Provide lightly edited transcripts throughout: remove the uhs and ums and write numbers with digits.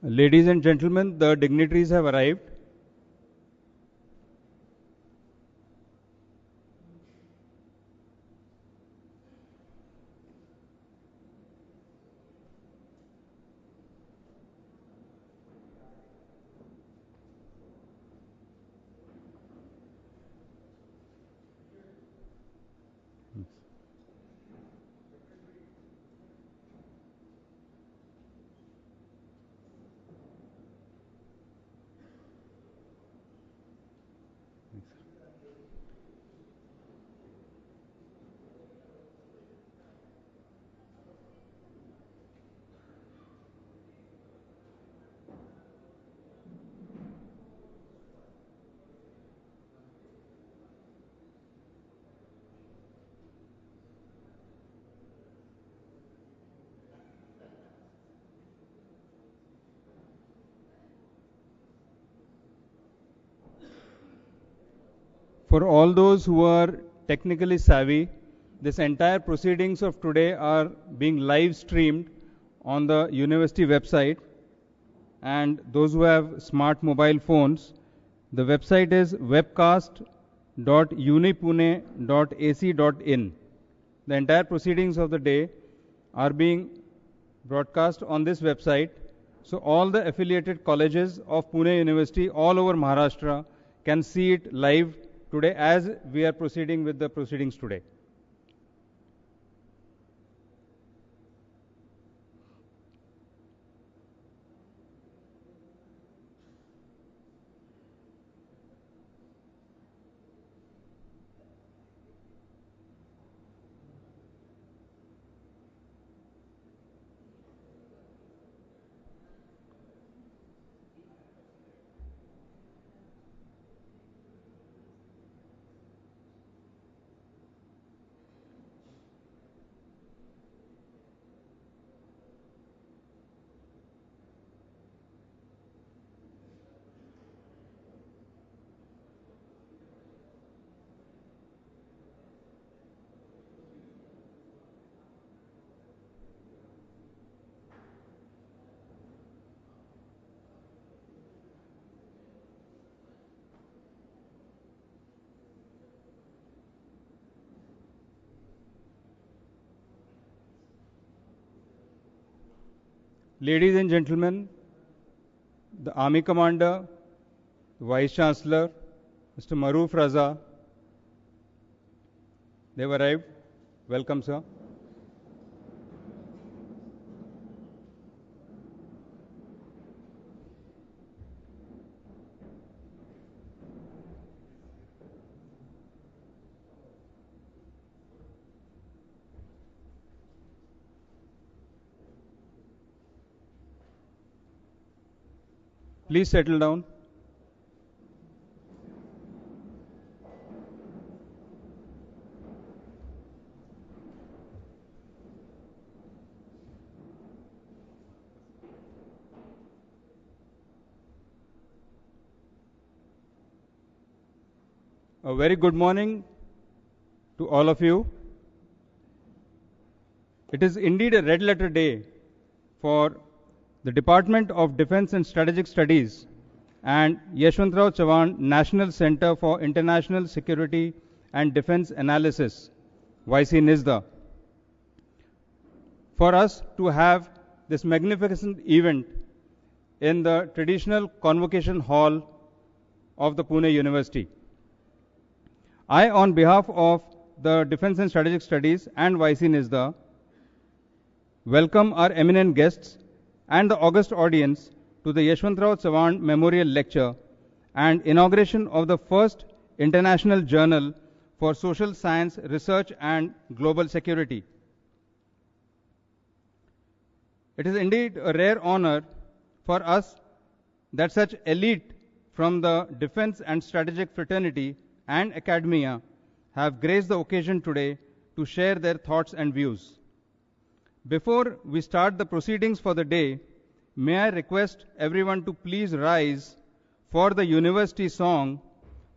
Ladies and gentlemen, the dignitaries have arrived. For all those who are technically savvy, this entire proceedings of today are being live streamed on the university website, and those who have smart mobile phones, the website is webcast.unipune.ac.in. The entire proceedings of the day are being broadcast on this website, so all the affiliated colleges of Pune University all over Maharashtra can see it live today as we are proceeding with the proceedings today. Ladies and gentlemen, the Army Commander, the Vice Chancellor, Mr. Maroof Raza, they have arrived. Welcome, sir. Please settle down. A very good morning to all of you. It is indeed a red letter day for the Department of Defense and Strategic Studies and Yashwantrao Chavan National Center for International Security and Defense Analysis, YC NISDA, for us to have this magnificent event in the traditional convocation hall of the Pune University. I, on behalf of the Defense and Strategic Studies and YC NISDA, welcome our eminent guests and the august audience to the Yashwantrao Chavan Memorial Lecture and inauguration of the first international journal for social science research and global security. It is indeed a rare honor for us that such elite from the defense and strategic fraternity and academia have graced the occasion today to share their thoughts and views. Before we start the proceedings for the day, may I request everyone to please rise for the university song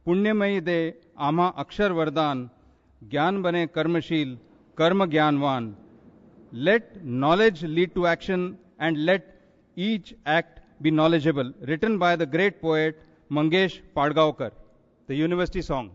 Punyamayi De Ama Akshar Vardhan Gyan Bane Karmashil Karma Gyanvan. Let knowledge lead to action and let each act Be Knowledgeable, written by the great poet Mangesh Padgaonkar, the university song.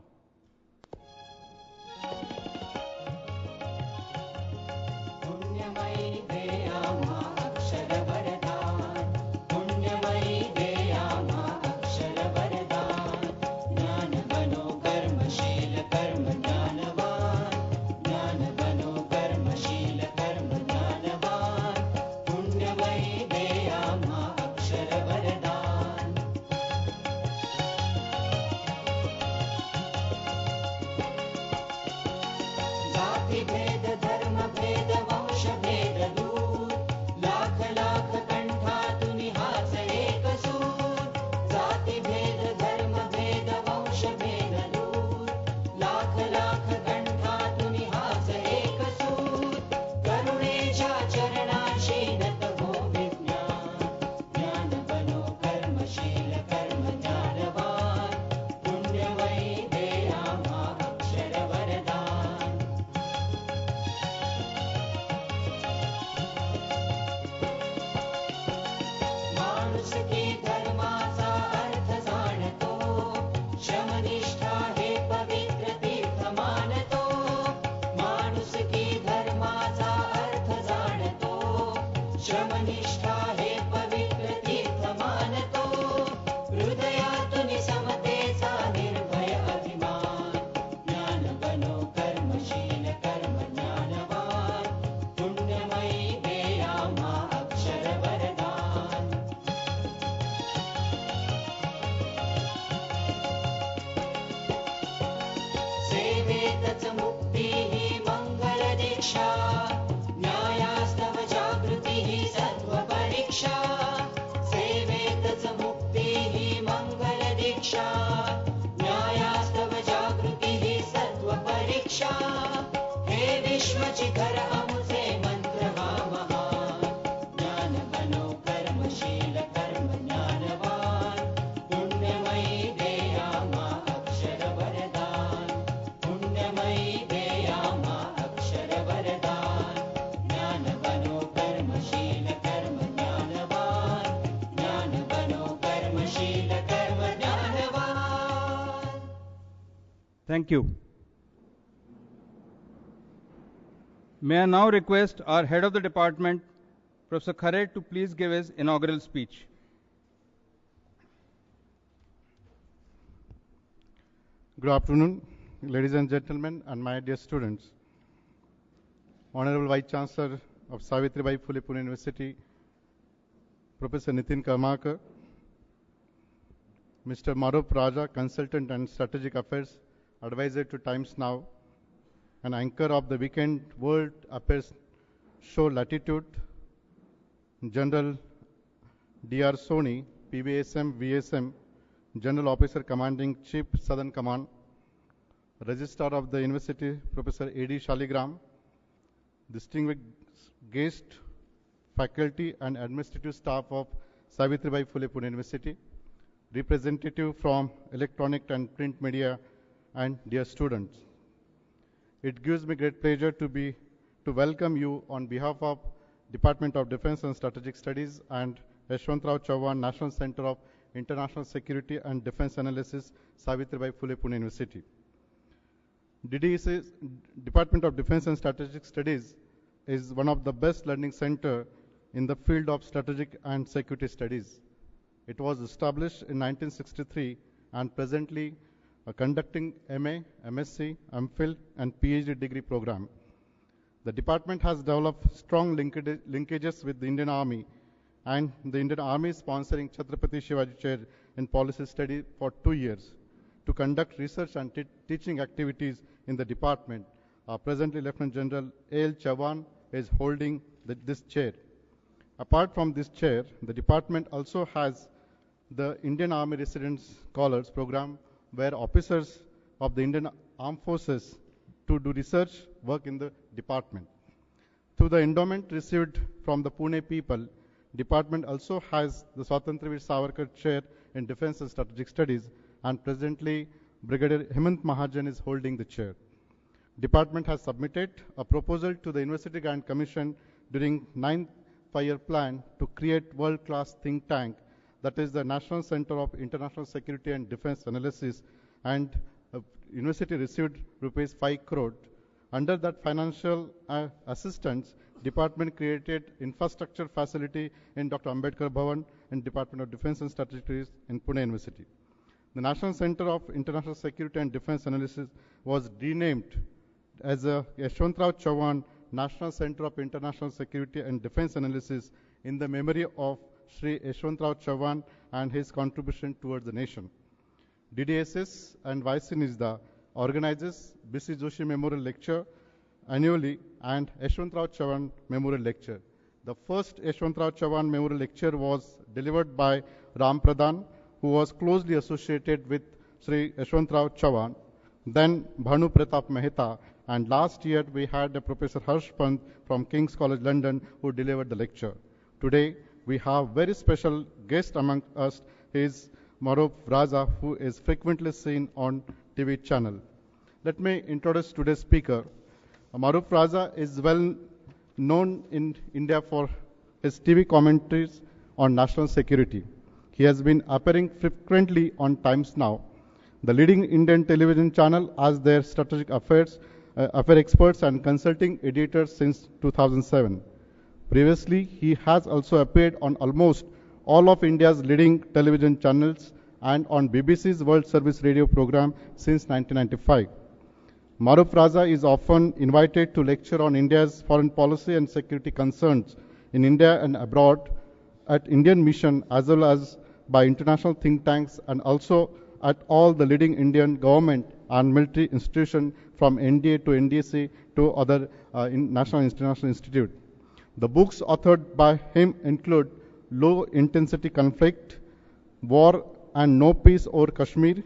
Thank you. May I now request our head of the department, Professor Khare, to please give his inaugural speech. Good afternoon, ladies and gentlemen, and my dear students. Honorable Vice Chancellor of Savitribai Phule Pune University, Professor Nitin Karmakar, Mr. Marup Raja, Consultant and Strategic Affairs, Advisor to Times Now, and anchor of the weekend World Affairs show Latitude, General D.R. Soni, PVSM, VSM, General Officer Commanding Chief Southern Command, Registrar of the University, Professor A.D. Shaligram, distinguished guest, faculty and administrative staff of Savitribai Phule Pune University, representative from electronic and print media, and dear students. It gives me great pleasure to welcome you on behalf of Department of Defense and Strategic Studies and Yashwantrao Chauhan National Center of International Security and Defense Analysis, Savitribai Phule Pune University. DDSS, Department of Defense and Strategic Studies, is one of the best learning center in the field of strategic and security studies. It was established in 1963 and presently conducting MA, MSc, MPhil, and PhD degree program. The department has developed strong linkages with the Indian Army, and the Indian Army is sponsoring Chhatrapati Shivaji Chair in Policy Study for 2 years to conduct research and teaching activities in the department. Presently, Lieutenant General A.L. Chauhan is holding this chair. Apart from this chair, the department also has the Indian Army Residence Scholars Program, where officers of the Indian Armed Forces to do research work in the department. Through the endowment received from the Pune people, department also has the Swatantraveer Savarkar Chair in Defense and Strategic Studies, and presently Brigadier Hemant Mahajan is holding the chair. Department has submitted a proposal to the University Grant Commission during 9th 5-year plan to create world-class think tank that is the National Center of International Security and Defense Analysis, and university received rupees 5 crore. Under that financial assistance, department created infrastructure facility in Dr. Ambedkar Bhavan and Department of Defense and Strategies in Pune University. The National Center of International Security and Defense Analysis was renamed as a Yashwantrao Chauhan National Center of International Security and Defense Analysis in the memory of Sri Yashwantrao Chauhan and his contribution towards the nation. DDSS and Vice NISDA organizes B.C. Joshi Memorial Lecture annually and Yashwantrao Chauhan Memorial Lecture. The first Yashwantrao Chauhan Memorial Lecture was delivered by Ram Pradhan, who was closely associated with Sri Yashwantrao Chauhan, then Bhanu Pratap Mehta, and last year we had Professor Harsh Pant from King's College London who delivered the lecture. Today we have very special guest among us. He is Maruf Raza, who is frequently seen on TV channel. Let me introduce today's speaker. Maruf Raza is well known in India for his TV commentaries on national security. He has been appearing frequently on Times Now, the leading Indian television channel, as their strategic affairs experts and consulting editor since 2007. Previously, he has also appeared on almost all of India's leading television channels and on BBC's World Service Radio program since 1995. Maruf Raza is often invited to lecture on India's foreign policy and security concerns in India and abroad at Indian mission as well as by international think tanks and also at all the leading Indian government and military institutions from NDA to NDC to other national and international institutes. The books authored by him include Low Intensity Conflict, War and No Peace over Kashmir,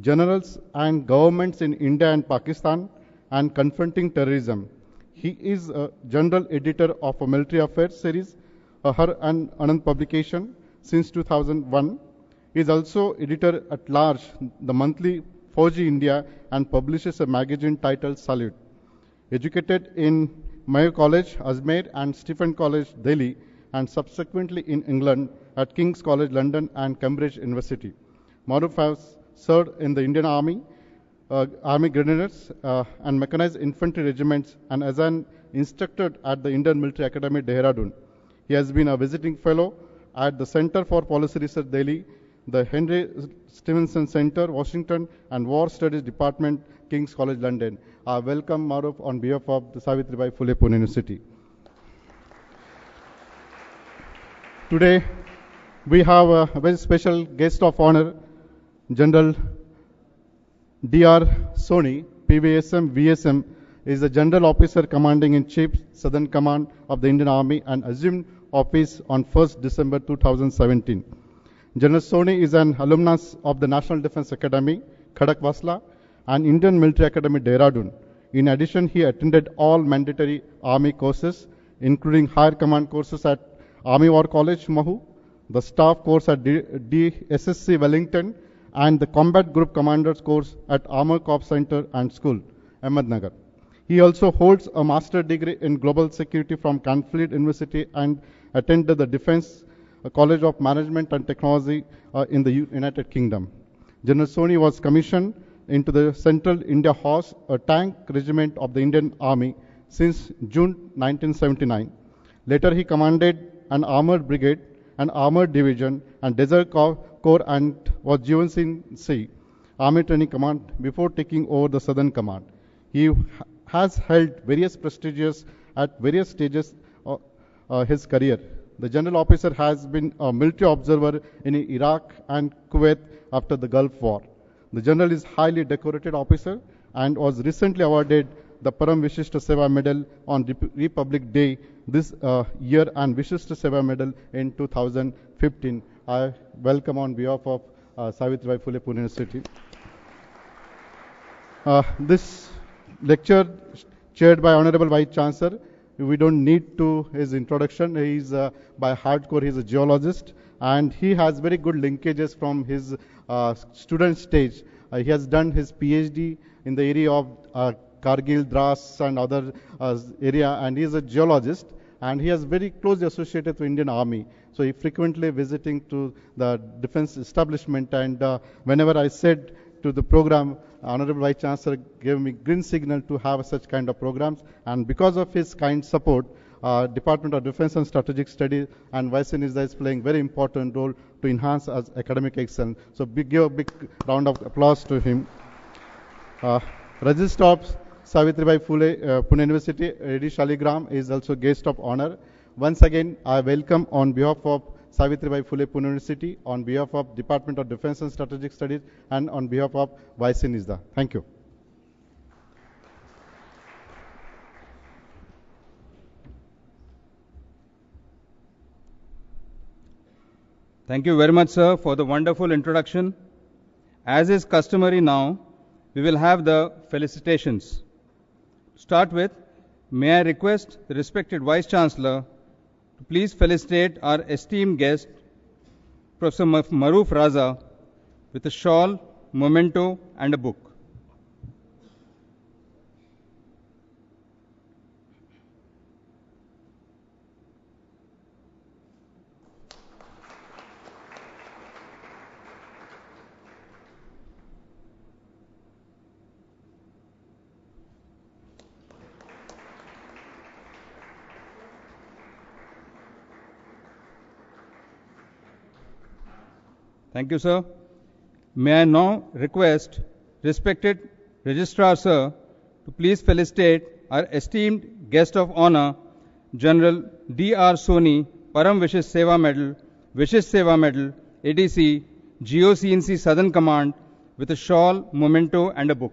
Generals and Governments in India and Pakistan, and Confronting Terrorism. He is a general editor of a military affairs series, a Har and Anand publication since 2001. He is also editor at large, the monthly Fauji India, and publishes a magazine titled Salute. Educated in Mayo College, Ajmer, and Stephen College, Delhi, and subsequently in England at King's College London and Cambridge University. Maruf has served in the Indian Army, Army Grenadiers, and Mechanized Infantry Regiments, and as an instructor at the Indian Military Academy, Dehradun. He has been a visiting fellow at the Center for Policy Research, Delhi, the Henry Stevenson Center, Washington, and War Studies Department, King's College London. Welcome, Maruf, on behalf of the Savitribai Phule Pune University. Today, we have a very special guest of honor, General D.R. Soni, PVSM, VSM, is the General Officer Commanding in Chief, Southern Command of the Indian Army, and assumed office on 1st December 2017. General Soni is an alumnus of the National Defense Academy, Khadakwasla, and Indian Military Academy, Dehradun. In addition, he attended all mandatory Army courses, including higher command courses at Army War College, Mahu, the staff course at DSSC, Wellington, and the Combat Group Commanders course at Armor Corps Center and School, Ahmednagar. He also holds a master's degree in global security from Canfield University and attended the Defense College of Management and Technology in the United Kingdom. General Soni was commissioned into the Central India Horse, a tank regiment of the Indian Army, since June 1979. Later, he commanded an armored brigade, an armored division, and desert corps, and was GNC Army Training Command before taking over the Southern Command. He has held various prestigious at various stages of his career. The general officer has been a military observer in Iraq and Kuwait after the Gulf War. The general is highly decorated officer and was recently awarded the Param Vishishta Seva Medal on Republic Day this year and Vishishta Seva Medal in 2015. I welcome on behalf of Savitribai Phule Pune University. This lecture chaired by Honorable Vice Chancellor. We don't need to his introduction. He is by hardcore. He is a geologist, and he has very good linkages from his student stage. He has done his PhD in the area of Kargil, Dras, and other area, and he is a geologist. and he is very closely associated with Indian Army. So he frequently visiting to the defense establishment, and whenever I said to the program, Honorable Vice Chancellor gave me green signal to have such kind of programs, and because of his kind support, Department of Defense and Strategic Studies and Vice Minister is playing very important role to enhance as academic excellence. So give a big round of applause to him. Registrar of Savitribai Phule, Pune University, Reddy Shaligram is also guest of honor. Once again, I welcome on behalf of Savitribai Phule Pune University, on behalf of Department of Defense and Strategic Studies, and on behalf of Vice Minister. Thank you. Thank you very much, sir, for the wonderful introduction. As is customary now, we will have the felicitations. To start with, may I request the respected Vice Chancellor to please felicitate our esteemed guest, Professor Maroof Raza, with a shawl, memento, and a book. Thank you, sir. May I now request respected Registrar, sir, to please felicitate our esteemed guest of honor, General D.R. Soni, Param Vishish Seva Medal, ADC, GOCNC Southern Command, with a shawl, memento, and a book.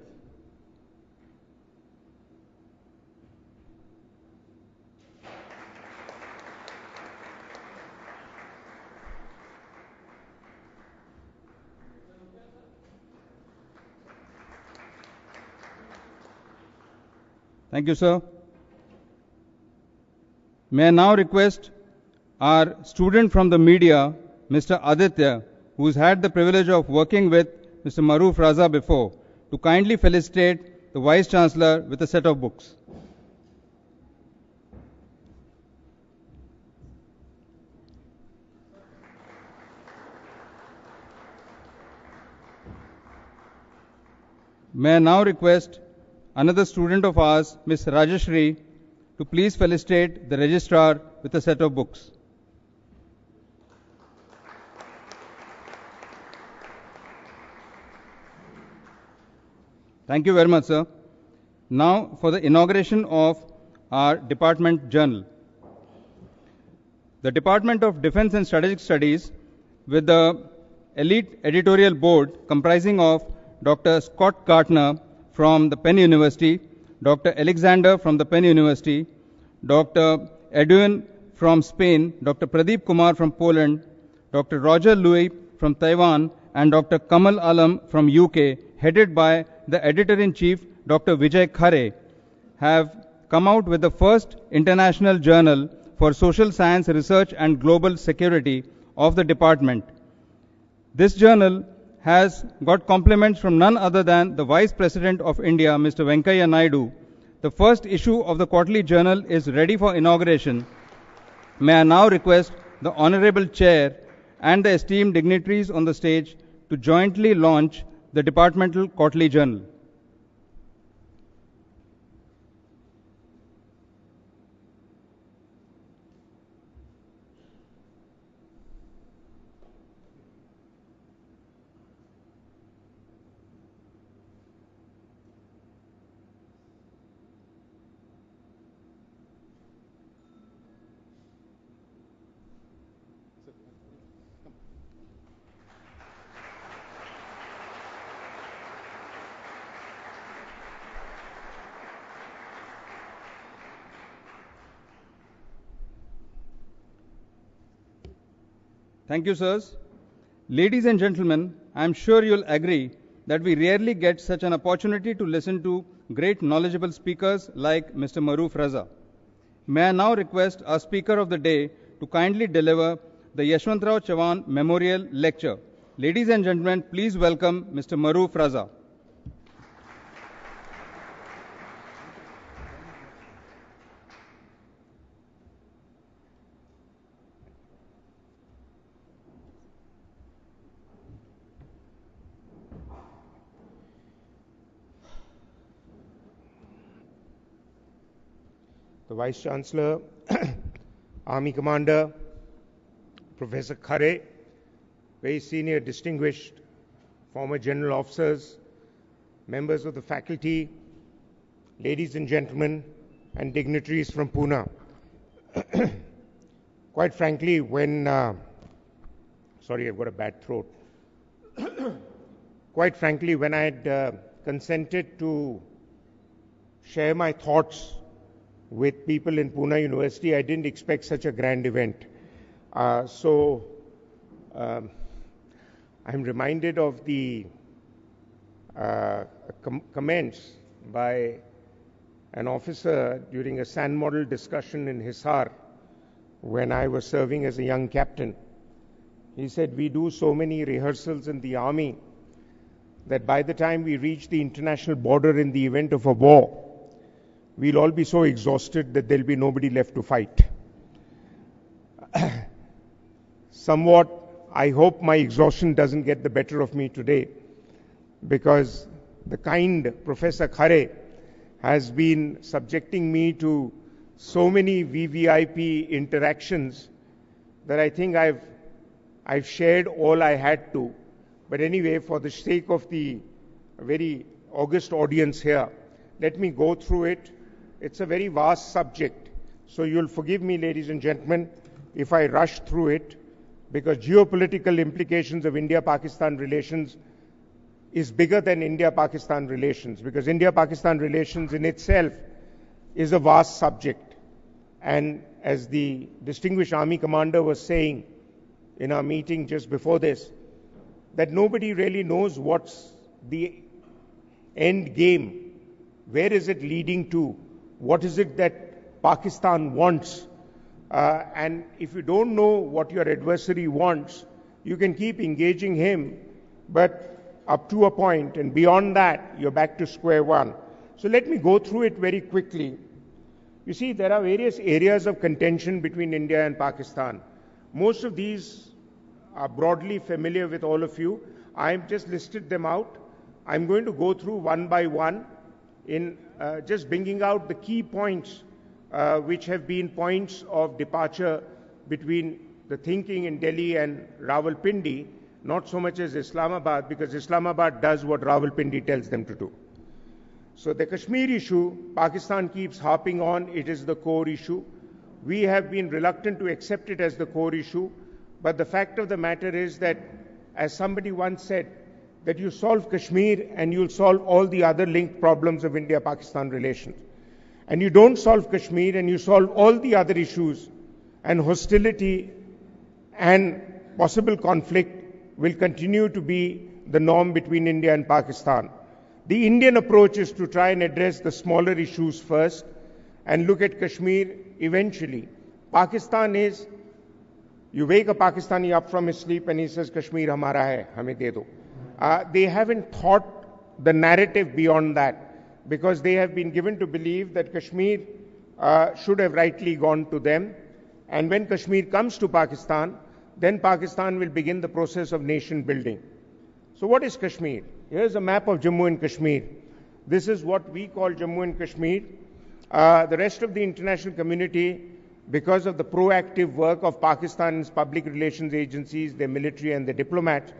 Thank you, sir. May I now request our student from the media, Mr. Aditya, who's had the privilege of working with Mr. Maroof Raza before, to kindly felicitate the Vice Chancellor with a set of books. May I now request another student of ours, Ms. Rajashri, to please felicitate the Registrar with a set of books. Thank you very much, sir. Now for the inauguration of our department journal. The Department of Defense and Strategic Studies, with the elite editorial board comprising of Dr. Scott Gartner from the Penn University, Dr. Alexander from the Penn University, Dr. Edwin from Spain, Dr. Pradeep Kumar from Poland, Dr. Roger Louis from Taiwan, and Dr. Kamal Alam from UK, headed by the Editor-in-Chief, Dr. Vijay Khare, have come out with the first international journal for social science research and global security of the department. This journal has got compliments from none other than the Vice President of India, Mr. Venkaiah Naidu. The first issue of the quarterly journal is ready for inauguration. May I now request the Honorable Chair and the esteemed dignitaries on the stage to jointly launch the departmental quarterly journal. Thank you, sirs. Ladies and gentlemen, I am sure you'll agree that we rarely get such an opportunity to listen to great knowledgeable speakers like Mr. Maroof Raza. May I now request our speaker of the day to kindly deliver the Yashwantrao Chavan Memorial Lecture. Ladies and gentlemen, please welcome Mr. Maroof Raza. the Vice Chancellor, Army Commander, Professor Khare, very senior distinguished former general officers, members of the faculty, ladies and gentlemen, and dignitaries from Pune. Quite frankly, when, sorry, I've got a bad throat. Quite frankly, when I had consented to share my thoughts with people in Pune University, I didn't expect such a grand event. I'm reminded of the comments by an officer during a sand model discussion in Hisar when I was serving as a young captain. He said, we do so many rehearsals in the army that by the time we reach the international border in the event of a war, we'll all be so exhausted that there'll be nobody left to fight. Somewhat, I hope my exhaustion doesn't get the better of me today, because the kind Professor Khare has been subjecting me to so many VVIP interactions that I think I've shared all I had to. But anyway, for the sake of the very august audience here, let me go through it. It's a very vast subject, so you'll forgive me, ladies and gentlemen, if I rush through it, because geopolitical implications of India-Pakistan relations is bigger than India-Pakistan relations, because India-Pakistan relations in itself is a vast subject. And as the distinguished Army Commander was saying in our meeting just before this, that nobody really knows what's the end game. Where is it leading to? What is it that Pakistan wants? And if you don't know what your adversary wants, you can keep engaging him, but up to a point, and beyond that, you're back to square one. So let me go through it very quickly. You see, there are various areas of contention between India and Pakistan. Most of these are broadly familiar with all of you. I've just listed them out. I'm going to go through one by one in just bringing out the key points which have been points of departure between the thinking in Delhi and Rawalpindi, not so much as Islamabad, because Islamabad does what Rawalpindi tells them to do. So the Kashmir issue, Pakistan keeps harping on, it is the core issue. We have been reluctant to accept it as the core issue, but the fact of the matter is that, as somebody once said, that you solve Kashmir and you'll solve all the other linked problems of India-Pakistan relations. And you don't solve Kashmir and you solve all the other issues, and hostility and possible conflict will continue to be the norm between India and Pakistan. The Indian approach is to try and address the smaller issues first and look at Kashmir eventually. Pakistan is, you wake a Pakistani up from his sleep and he says, Kashmir hamara hai, hame de do. They haven't thought the narrative beyond that, because they have been given to believe that Kashmir should have rightly gone to them. And when Kashmir comes to Pakistan, then Pakistan will begin the process of nation building. So what is Kashmir? Here's a map of Jammu and Kashmir. This is what we call Jammu and Kashmir. The rest of the international community, because of the proactive work of Pakistan's public relations agencies, their military and their diplomats,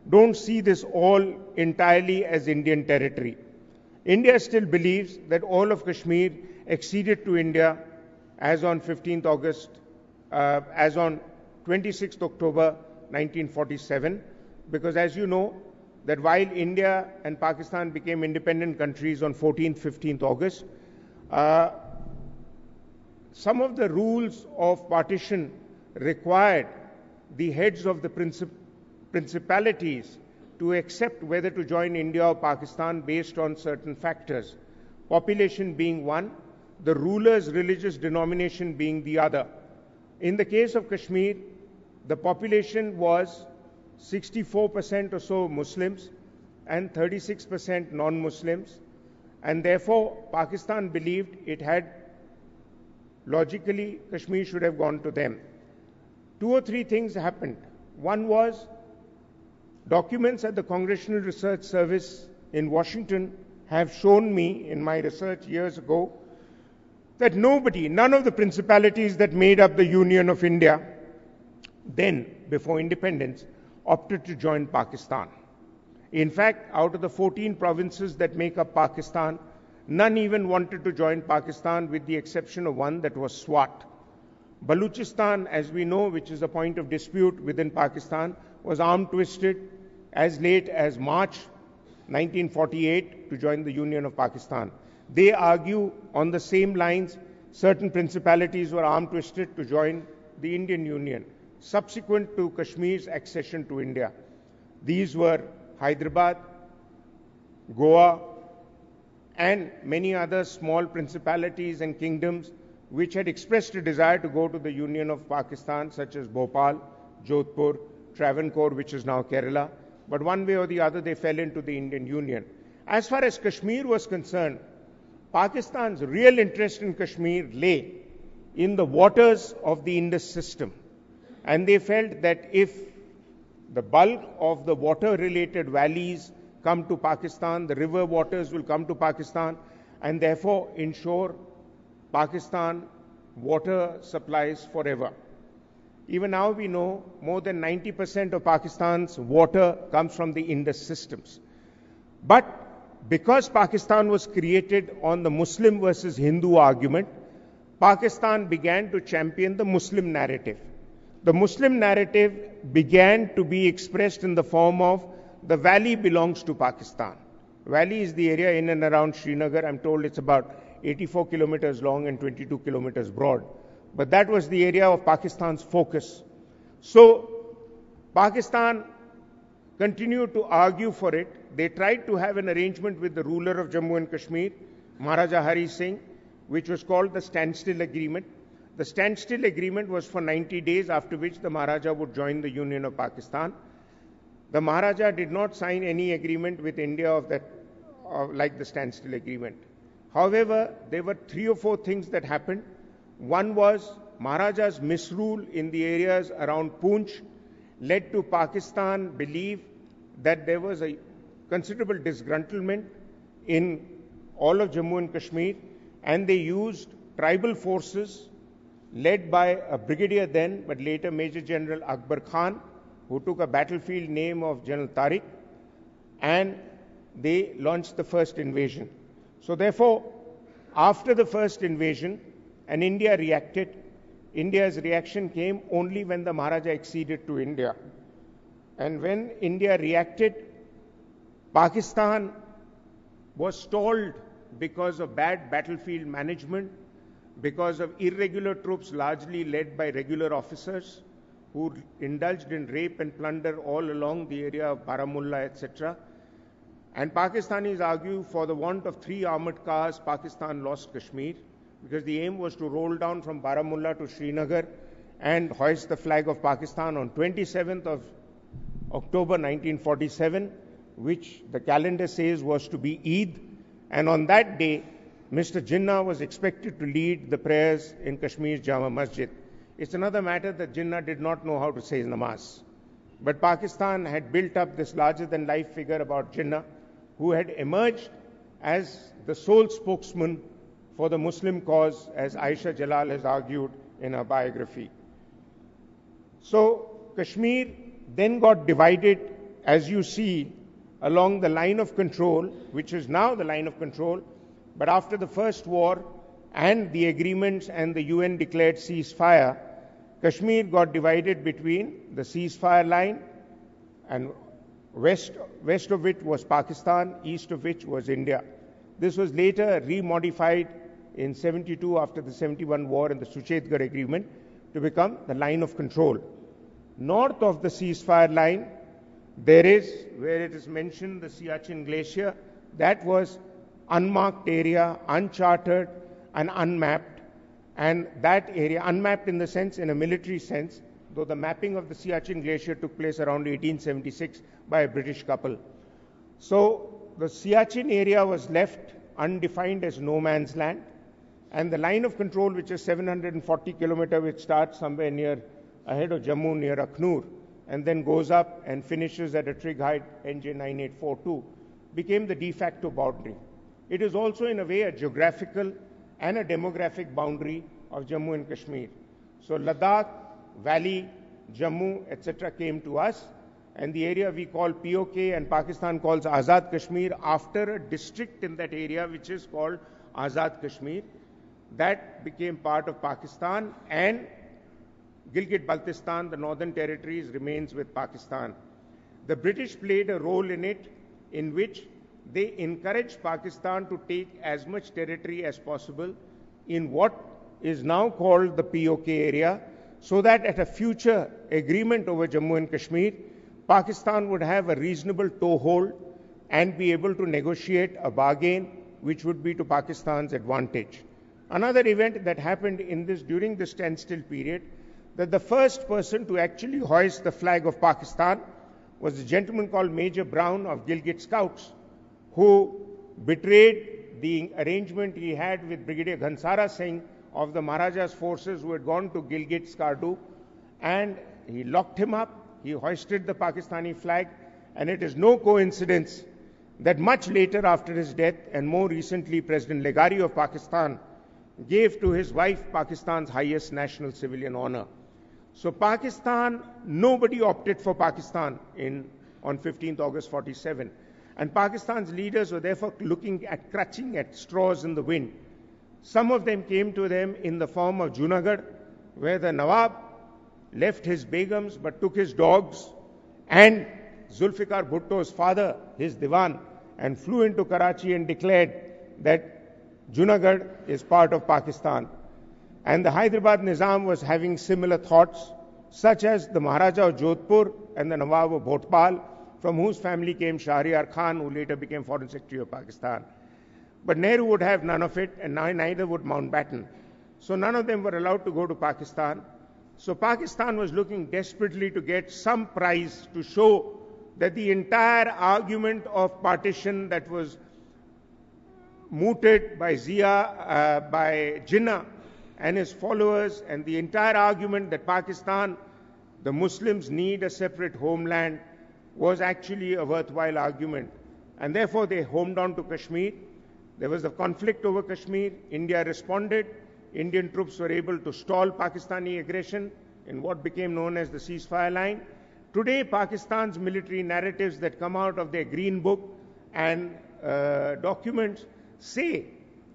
don't see this all entirely as Indian territory. India still believes that all of Kashmir acceded to India as on 15th August, as on 26th October 1947, because as you know, that while India and Pakistan became independent countries on 14th, 15th August, some of the rules of partition required the heads of the principalities to accept whether to join India or Pakistan based on certain factors, population being one, the ruler's religious denomination being the other. In the case of Kashmir, the population was 64% or so Muslims and 36% non-Muslims, and therefore Pakistan believed it had, logically, Kashmir should have gone to them. Two or three things happened. One was, documents at the Congressional Research Service in Washington have shown me, in my research years ago, that none of the principalities that made up the Union of India, then, before independence, opted to join Pakistan. In fact, out of the 14 provinces that make up Pakistan, none even wanted to join Pakistan with the exception of one, that was Swat. Baluchistan, as we know, which is a point of dispute within Pakistan, was arm-twisted as late as March 1948 to join the Union of Pakistan. They argue on the same lines. Certain principalities were arm-twisted to join the Indian Union subsequent to Kashmir's accession to India. These were Hyderabad, Goa, and many other small principalities and kingdoms which had expressed a desire to go to the Union of Pakistan, such as Bhopal, Jodhpur, Travancore, which is now Kerala. But one way or the other, they fell into the Indian Union. As far as Kashmir was concerned, Pakistan's real interest in Kashmir lay in the waters of the Indus system. And they felt that if the bulk of the water-related valleys come to Pakistan, the river waters will come to Pakistan, and therefore ensure Pakistan water supplies forever. Even now we know more than 90% of Pakistan's water comes from the Indus systems. But because Pakistan was created on the Muslim versus Hindu argument, Pakistan began to champion the Muslim narrative. The Muslim narrative began to be expressed in the form of the valley belongs to Pakistan. Valley is the area in and around Srinagar. I'm told it's about 84 kilometers long and 22 kilometers broad. But that was the area of Pakistan's focus. So Pakistan continued to argue for it. They tried to have an arrangement with the ruler of Jammu and Kashmir, Maharaja Hari Singh, which was called the Standstill Agreement. The Standstill Agreement was for 90 days, after which the Maharaja would join the Union of Pakistan. The Maharaja did not sign any agreement with India like the Standstill Agreement. However, there were 3 or 4 things that happened. One was Maharaja's misrule in the areas around Poonch led to Pakistan believe that there was a considerable disgruntlement in all of Jammu and Kashmir, and they used tribal forces led by a brigadier then, but later Major General Akbar Khan, who took a battlefield name of General Tariq, and they launched the first invasion. So therefore, after the first invasion, and India reacted, India's reaction came only when the Maharaja acceded to India. And when India reacted, Pakistan was stalled because of bad battlefield management, because of irregular troops largely led by regular officers who indulged in rape and plunder all along the area of Baramulla, etc. And Pakistanis argue for the want of 3 armored cars, Pakistan lost Kashmir, because the aim was to roll down from Baramulla to Srinagar and hoist the flag of Pakistan on 27th of October 1947, which the calendar says was to be Eid. And on that day, Mr. Jinnah was expected to lead the prayers in Kashmir's Jama Masjid. It's another matter that Jinnah did not know how to say namaz. But Pakistan had built up this larger-than-life figure about Jinnah, who had emerged as the sole spokesman for the Muslim cause, as Aisha Jalal has argued in her biography. So Kashmir then got divided, as you see, along the line of control, which is now the line of control. But after the first war and the agreements and the UN declared ceasefire, Kashmir got divided between the ceasefire line, and west of it was Pakistan, east of which was India. This was later remodified in 72 after the 71 war and the Suchetgarh agreement to become the line of control. North of the ceasefire line, there is, where it is mentioned, the Siachen Glacier. That was unmarked area, uncharted and unmapped. And that area, unmapped in the sense, in a military sense, though the mapping of the Siachen Glacier took place around 1876 by a British couple. So the Siachen area was left undefined as no man's land. And the line of control, which is 740 kilometers, which starts somewhere near, ahead of Jammu, near Akhnur, and then goes up and finishes at a trig height, NJ 9842, became the de facto boundary. It is also in a way a geographical and a demographic boundary of Jammu and Kashmir. So Ladakh, Valley, Jammu, etc. came to us, and the area we call POK and Pakistan calls Azad Kashmir after a district in that area which is called Azad Kashmir. That became part of Pakistan, and Gilgit-Baltistan, the northern territories, remains with Pakistan. The British played a role in it, in which they encouraged Pakistan to take as much territory as possible in what is now called the POK area, so that at a future agreement over Jammu and Kashmir, Pakistan would have a reasonable toehold and be able to negotiate a bargain which would be to Pakistan's advantage. Another event that happened during this standstill period, that the first person to actually hoist the flag of Pakistan was a gentleman called Major Brown of Gilgit Scouts, who betrayed the arrangement he had with Brigadier Ghansara Singh of the Maharaja's forces who had gone to Gilgit Skardu, and he locked him up. He hoisted the Pakistani flag, and it is no coincidence that much later after his death, and more recently President Legari of Pakistan gave to his wife Pakistan's highest national civilian honor. So Pakistan, nobody opted for Pakistan on 15th August 47. And Pakistan's leaders were therefore looking at clutching at straws in the wind. Some of them came to them in the form of Junagadh, where the Nawab left his begums but took his dogs and Zulfikar Bhutto's father, his diwan, and flew into Karachi and declared that Junagadh is part of Pakistan. And the Hyderabad Nizam was having similar thoughts, such as the Maharaja of Jodhpur and the Nawab of Bhotpal, from whose family came Shahryar Khan, who later became Foreign Secretary of Pakistan. But Nehru would have none of it, and neither would Mountbatten. So none of them were allowed to go to Pakistan. So Pakistan was looking desperately to get some prize to show that the entire argument of partition that was mooted by Zia, by Jinnah and his followers, and the entire argument that Pakistan, the Muslims need a separate homeland, was actually a worthwhile argument. And therefore they homed on to Kashmir. There was a conflict over Kashmir. India responded. Indian troops were able to stall Pakistani aggression in what became known as the ceasefire line. Today, Pakistan's military narratives that come out of their Green Book and documents say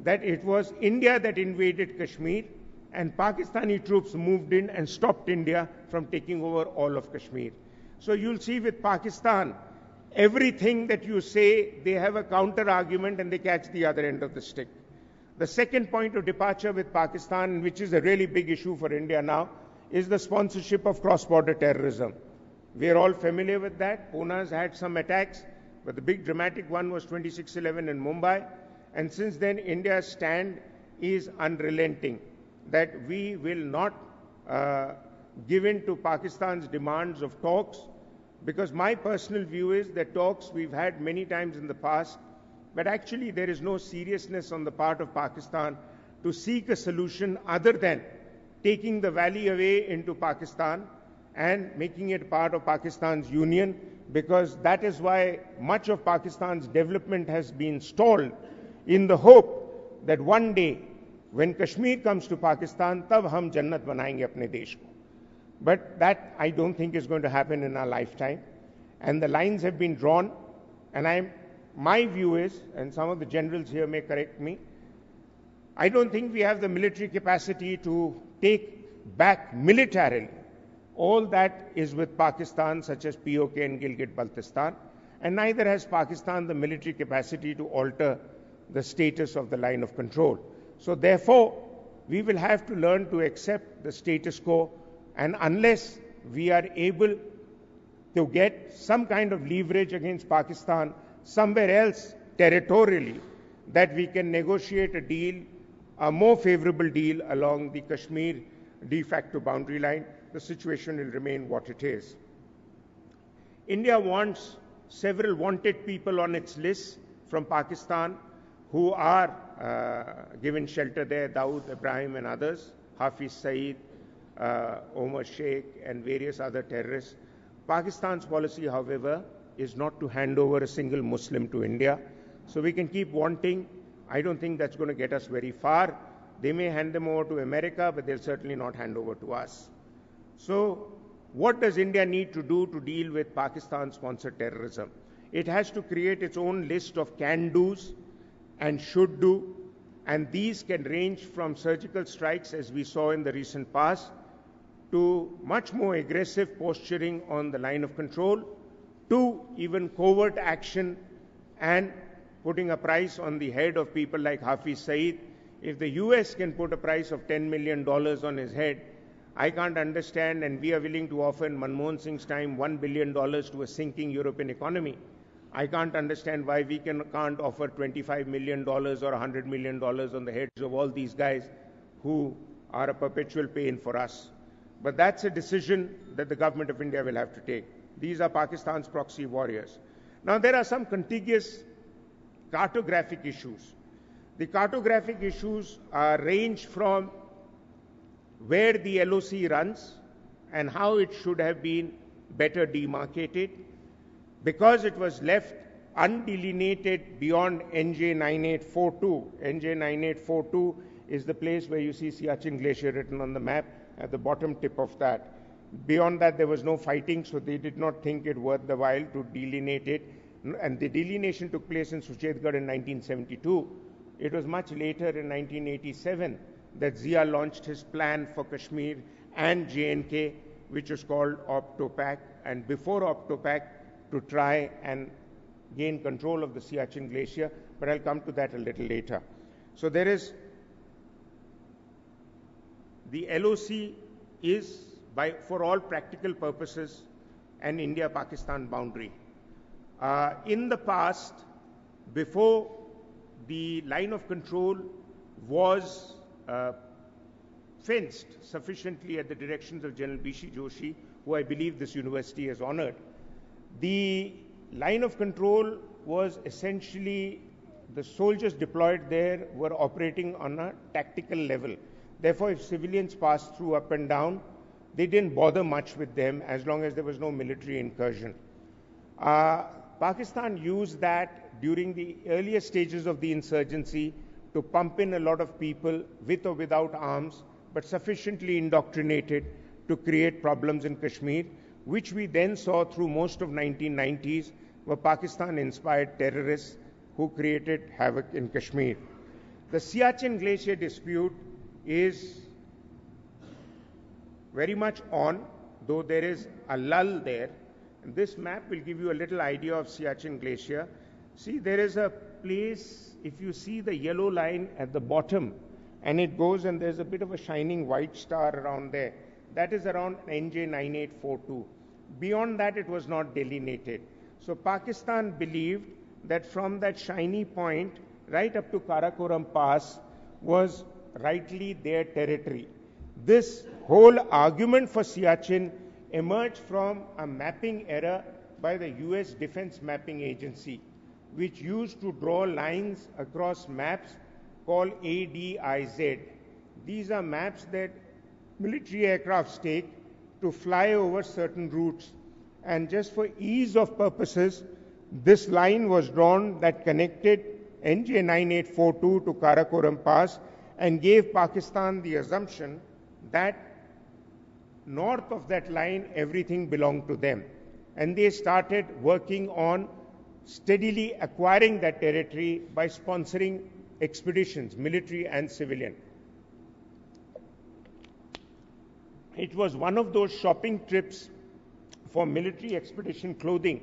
that it was India that invaded Kashmir, and Pakistani troops moved in and stopped India from taking over all of Kashmir. So you'll see with Pakistan, everything that you say, they have a counter argument and they catch the other end of the stick. The second point of departure with Pakistan, which is a really big issue for India now, is the sponsorship of cross-border terrorism. We are all familiar with that. Puna's had some attacks, but the big dramatic one was 26/11 in Mumbai. And since then, India's stand is unrelenting, that we will not give in to Pakistan's demands of talks, because my personal view is that talks we've had many times in the past, but actually there is no seriousness on the part of Pakistan to seek a solution other than taking the valley away into Pakistan and making it part of Pakistan's union, because that is why much of Pakistan's development has been stalled, in the hope that one day when Kashmir comes to Pakistan, tab hum jannat banayenge apne desh ko. But that I don't think is going to happen in our lifetime. And the lines have been drawn, and my view is, and some of the generals here may correct me, I don't think we have the military capacity to take back militarily all that is with Pakistan, such as POK and Gilgit-Baltistan, and neither has Pakistan the military capacity to alter the status of the line of control. So therefore, we will have to learn to accept the status quo, and unless we are able to get some kind of leverage against Pakistan somewhere else territorially, that we can negotiate a deal, a more favorable deal along the Kashmir de facto boundary line, the situation will remain what it is. India wants several wanted people on its list from Pakistan who are given shelter there, Dawood Ibrahim and others, Hafiz Saeed, Omar Sheikh and various other terrorists. Pakistan's policy, however, is not to hand over a single Muslim to India. So we can keep wanting. I don't think that's going to get us very far. They may hand them over to America, but they'll certainly not hand over to us. So what does India need to do to deal with Pakistan-sponsored terrorism? It has to create its own list of can-dos and should-do, and these can range from surgical strikes, as we saw in the recent past, to much more aggressive posturing on the line of control, to even covert action and putting a price on the head of people like Hafiz Saeed. If the US can put a price of $10 million on his head, I can't understand, and we are willing to offer in Manmohan Singh's time $1 billion to a sinking European economy. I can't understand why we can't offer $25 million or $100 million on the heads of all these guys who are a perpetual pain for us. But that's a decision that the government of India will have to take. These are Pakistan's proxy warriors. Now, there are some contiguous cartographic issues. The cartographic issues range from where the LOC runs and how it should have been better demarcated. Because it was left undelineated beyond NJ9842. NJ9842 is the place where you see Siachen Glacier written on the map at the bottom tip of that. Beyond that, there was no fighting, so they did not think it worth the while to delineate it. And the delineation took place in Suchetgarh in 1972. It was much later in 1987 that Zia launched his plan for Kashmir and J&K, which was called OptoPac, and before OptoPac, to try and gain control of the Siachen Glacier, but I'll come to that a little later. So there is, the LOC is, for all practical purposes, an India-Pakistan boundary. In the past, before the line of control was fenced sufficiently at the directions of General B.C. Joshi, who I believe this university has honored, the line of control was essentially, the soldiers deployed there were operating on a tactical level. Therefore, if civilians passed through up and down, they didn't bother much with them as long as there was no military incursion. Pakistan used that during the earlier stages of the insurgency to pump in a lot of people with or without arms, but sufficiently indoctrinated to create problems in Kashmir, which we then saw through most of 1990s, were Pakistan-inspired terrorists who created havoc in Kashmir. The Siachen Glacier dispute is very much on, though there is a lull there. And this map will give you a little idea of Siachen Glacier. See, there is a place, if you see the yellow line at the bottom, and it goes and there's a bit of a shining white star around there. That is around NJ9842. Beyond that, it was not delineated. So Pakistan believed that from that shiny point right up to Karakoram Pass was rightly their territory. This whole argument for Siachen emerged from a mapping error by the US Defense Mapping Agency, which used to draw lines across maps called ADIZ. These are maps that military aircrafts take to fly over certain routes. And just for ease of purposes, this line was drawn that connected NJ9842 to Karakoram Pass and gave Pakistan the assumption that north of that line, everything belonged to them. And they started working on steadily acquiring that territory by sponsoring expeditions, military and civilian. It was one of those shopping trips for military expedition clothing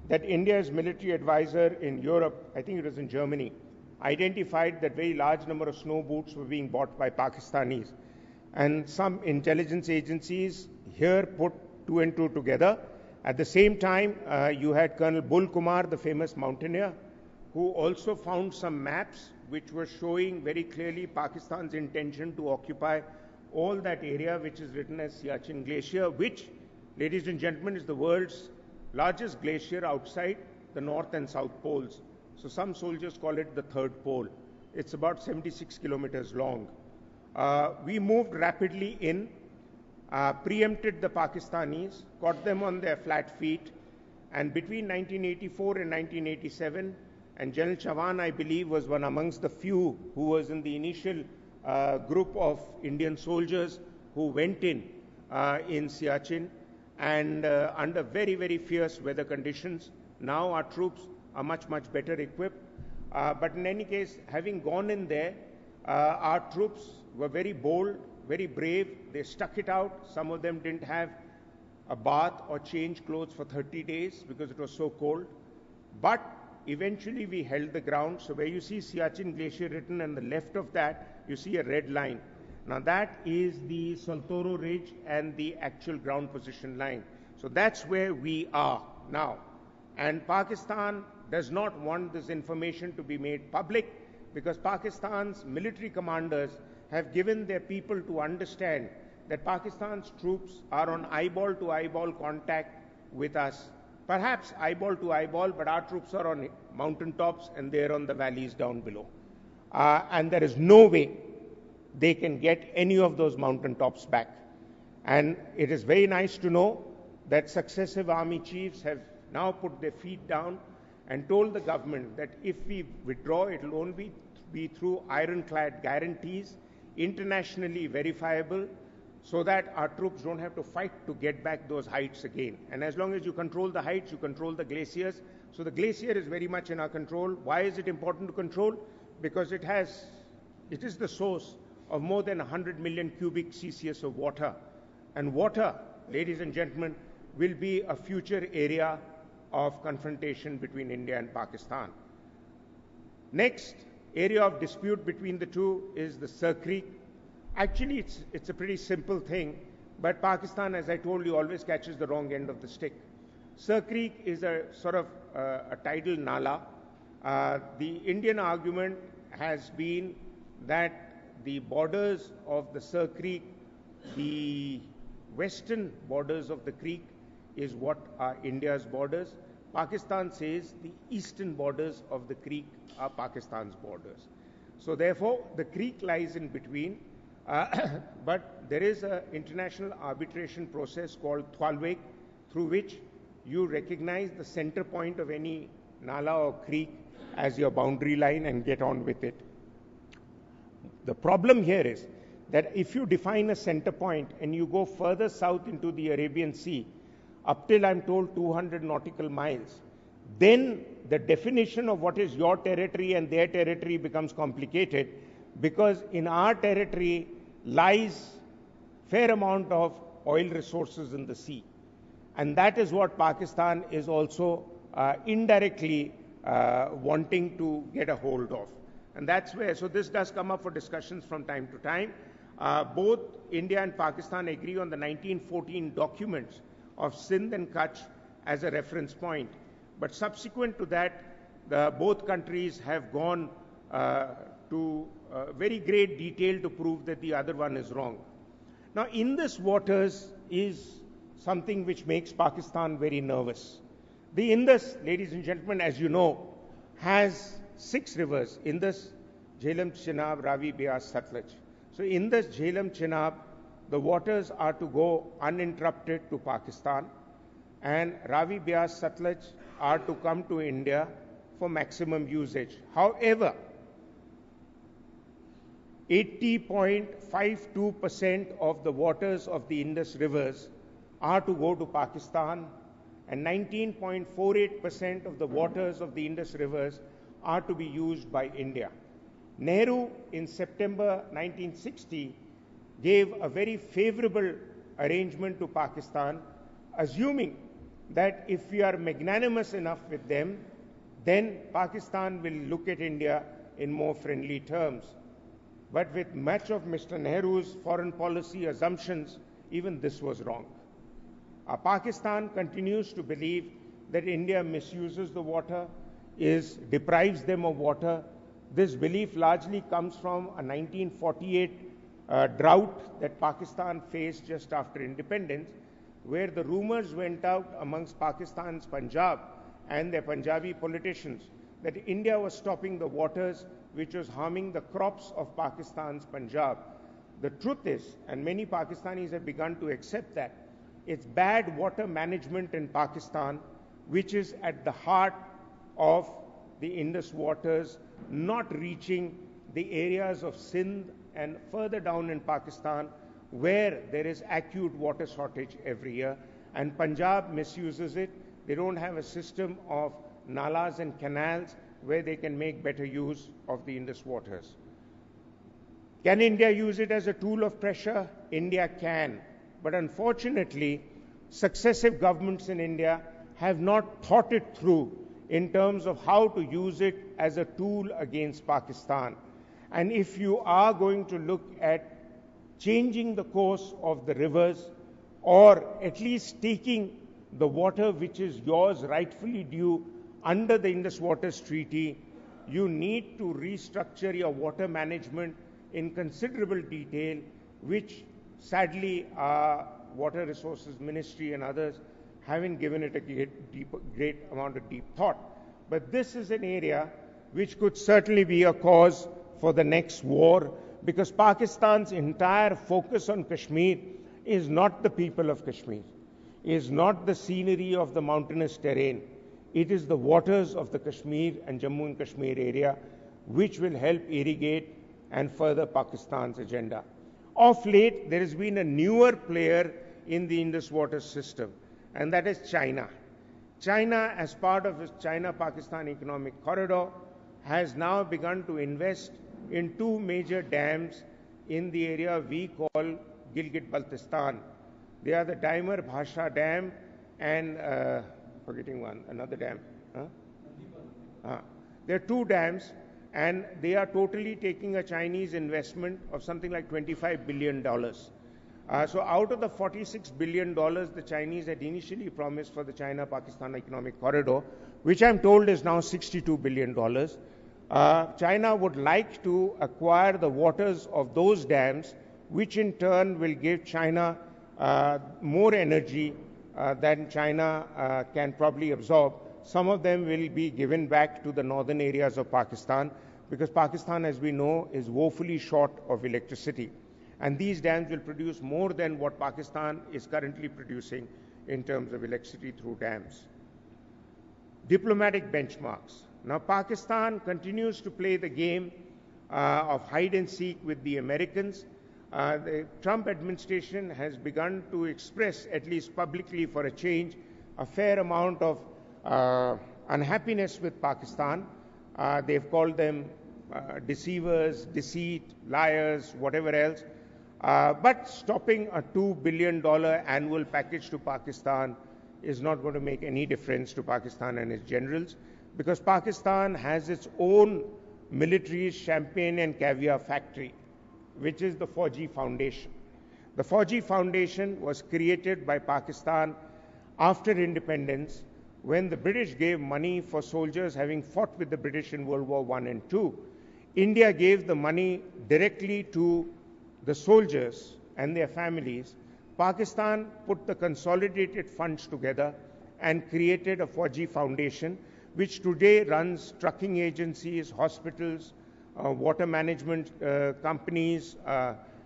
that India's military advisor in Europe, I think it was in Germany, identified that very large number of snow boots were being bought by Pakistanis. And some intelligence agencies here put two and two together. At the same time, you had Colonel Bul Kumar, the famous mountaineer, who also found some maps which were showing very clearly Pakistan's intention to occupy all that area which is written as Siachen Glacier, which, ladies and gentlemen, is the world's largest glacier outside the north and south poles. So some soldiers call it the third pole. It's about 76 kilometers long. We moved rapidly in, preempted the Pakistanis, caught them on their flat feet, and between 1984 and 1987, and General Chavan, I believe, was one amongst the few who was in the initial group of Indian soldiers who went in Siachen, and under very, very fierce weather conditions. Now our troops are much, much better equipped. But in any case, having gone in there, our troops were very bold, very brave. They stuck it out. Some of them didn't have a bath or change clothes for 30 days because it was so cold. But eventually we held the ground. So where you see Siachen Glacier written on the left of that, you see a red line. Now that is the Saltoro Ridge and the actual ground position line. So that's where we are now. And Pakistan does not want this information to be made public because Pakistan's military commanders have given their people to understand that Pakistan's troops are on eyeball-to-eyeball contact with us. Perhaps eyeball to eyeball, but our troops are on mountaintops and they're on the valleys down below. And there is no way they can get any of those mountaintops back. And it is very nice to know that successive army chiefs have now put their feet down and told the government that if we withdraw, it will only be through ironclad guarantees, internationally verifiable, so that our troops don't have to fight to get back those heights again. And as long as you control the heights, you control the glaciers. So the glacier is very much in our control. Why is it important to control? Because it is the source of more than 100 million cubic CCS of water. And water, ladies and gentlemen, will be a future area of confrontation between India and Pakistan. Next area of dispute between the two is the Sir Creek. Actually, it's a pretty simple thing, but Pakistan, as I told you, always catches the wrong end of the stick. Sir Creek is a sort of a tidal nala. The Indian argument has been that the borders of the Sir Creek, the western borders of the creek, is what are India's borders. Pakistan says the eastern borders of the creek are Pakistan's borders. So therefore, the creek lies in between. But there is an international arbitration process called Thwalweg, through which you recognize the center point of any nala or creek as your boundary line and get on with it. The problem here is that if you define a center point and you go further south into the Arabian Sea, up till I'm told 200 nautical miles, then the definition of what is your territory and their territory becomes complicated, because in our territory lies fair amount of oil resources in the sea. And that is what Pakistan is also indirectly wanting to get a hold of. And that's where, so this does come up for discussions from time to time. Both India and Pakistan agree on the 1914 documents of Sindh and Kutch as a reference point. But subsequent to that, both countries have gone to very great detail to prove that the other one is wrong. Now, Indus waters is something which makes Pakistan very nervous. The Indus, ladies and gentlemen, as you know, has 6 rivers: Indus, Jhelum, Chenab, Ravi, Beas, Satluj. So Indus, Jhelum, Chenab, the waters are to go uninterrupted to Pakistan, and Ravi, Beas, Satluj are to come to India for maximum usage. However, 80.52% of the waters of the Indus rivers are to go to Pakistan, and 19.48% of the waters of the Indus rivers are to be used by India. Nehru, in September 1960, gave a very favorable arrangement to Pakistan, assuming that if we are magnanimous enough with them, then Pakistan will look at India in more friendly terms. But with much of Mr. Nehru's foreign policy assumptions, even this was wrong. Pakistan continues to believe that India misuses the water, deprives them of water. This belief largely comes from a 1948 drought that Pakistan faced just after independence, where the rumors went out amongst Pakistan's Punjab and their Punjabi politicians that India was stopping the waters, which was harming the crops of Pakistan's Punjab. The truth is, and many Pakistanis have begun to accept that, it's bad water management in Pakistan which is at the heart of the Indus waters not reaching the areas of Sindh and further down in Pakistan, where there is acute water shortage every year, and Punjab misuses it. They don't have a system of nalas and canals where they can make better use of the Indus waters. Can India use it as a tool of pressure? India can. But unfortunately, successive governments in India have not thought it through in terms of how to use it as a tool against Pakistan. And if you are going to look at changing the course of the rivers, or at least taking the water which is yours rightfully due under the Indus Waters Treaty, you need to restructure your water management in considerable detail, which sadly our Water Resources Ministry and others haven't given it a great amount of deep thought. But this is an area which could certainly be a cause for the next war, because Pakistan's entire focus on Kashmir is not the people of Kashmir, is not the scenery of the mountainous terrain. It is the waters of the Kashmir and Jammu and Kashmir area which will help irrigate and further Pakistan's agenda. Of late, there has been a newer player in the Indus water system, and that is China. China, as part of its China-Pakistan economic corridor, has now begun to invest in two major dams in the area we call Gilgit-Baltistan. They are the Daimar Bhasha Dam and, forgetting one, another dam. There are two dams, and they are totally taking a Chinese investment of something like $25 billion. So out of the $46 billion the Chinese had initially promised for the China-Pakistan economic corridor, which I'm told is now $62 billion, China would like to acquire the waters of those dams, which in turn will give China more energy than China can probably absorb. Some of them will be given back to the northern areas of Pakistan, because Pakistan, as we know, is woefully short of electricity. And these dams will produce more than what Pakistan is currently producing in terms of electricity through dams. Diplomatic benchmarks. Now, Pakistan continues to play the game of hide and seek with the Americans. The Trump administration has begun to express, at least publicly for a change, a fair amount of unhappiness with Pakistan. They've called them deceivers, deceit, liars, whatever else. But stopping a $2 billion annual package to Pakistan is not going to make any difference to Pakistan and its generals, because Pakistan has its own military champagne and caviar factory, which is the Fauji Foundation. The Fauji Foundation was created by Pakistan after independence, when the British gave money for soldiers having fought with the British in World War I and II. India gave the money directly to the soldiers and their families. Pakistan put the consolidated funds together and created a Fauji Foundation, which today runs trucking agencies, hospitals, water management companies,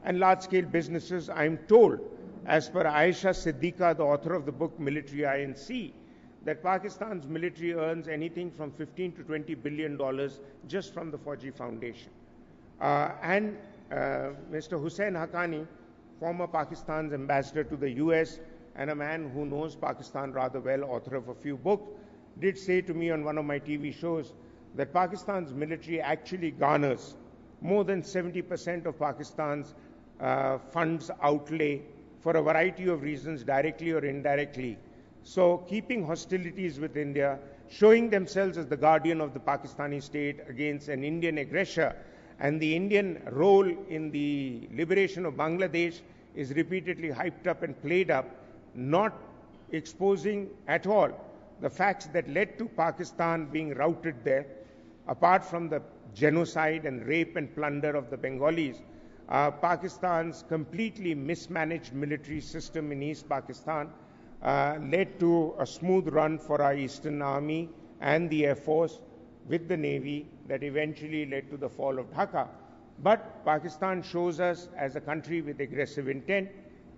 and large-scale businesses. I'm told, as per Aisha Siddiqa, the author of the book Military INC, that Pakistan's military earns anything from $15 to $20 billion just from the Fauji Foundation. And Mr. Hussain Haqqani, former Pakistan's ambassador to the US and a man who knows Pakistan rather well, author of a few books, did say to me on one of my TV shows that Pakistan's military actually garners more than 70% of Pakistan's funds outlay for a variety of reasons, directly or indirectly. So keeping hostilities with India, showing themselves as the guardian of the Pakistani state against an Indian aggressor, and the Indian role in the liberation of Bangladesh is repeatedly hyped up and played up, not exposing at all the facts that led to Pakistan being routed there, apart from the genocide and rape and plunder of the Bengalis. Pakistan's completely mismanaged military system in East Pakistan led to a smooth run for our Eastern Army and the Air Force with the Navy that eventually led to the fall of Dhaka. But Pakistan shows us as a country with aggressive intent.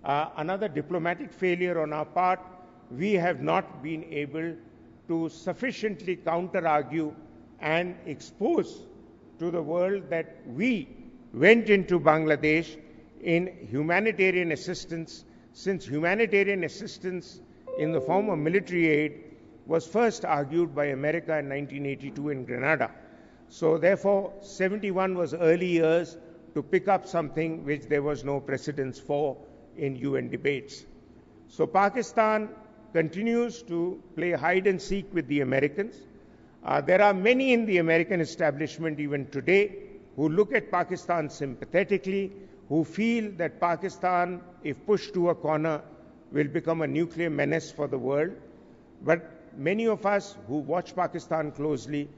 Another diplomatic failure on our part, we have not been able to sufficiently counter-argue and expose to the world that we went into Bangladesh in humanitarian assistance, since humanitarian assistance in the form of military aid was first argued by America in 1982 in Grenada. So therefore, 71 was early years to pick up something which there was no precedence for in UN debates. So Pakistan continues to play hide and seek with the Americans. There are many in the American establishment even today who look at Pakistan sympathetically, who feel that Pakistan, if pushed to a corner, will become a nuclear menace for the world. But many of us who watch Pakistan closely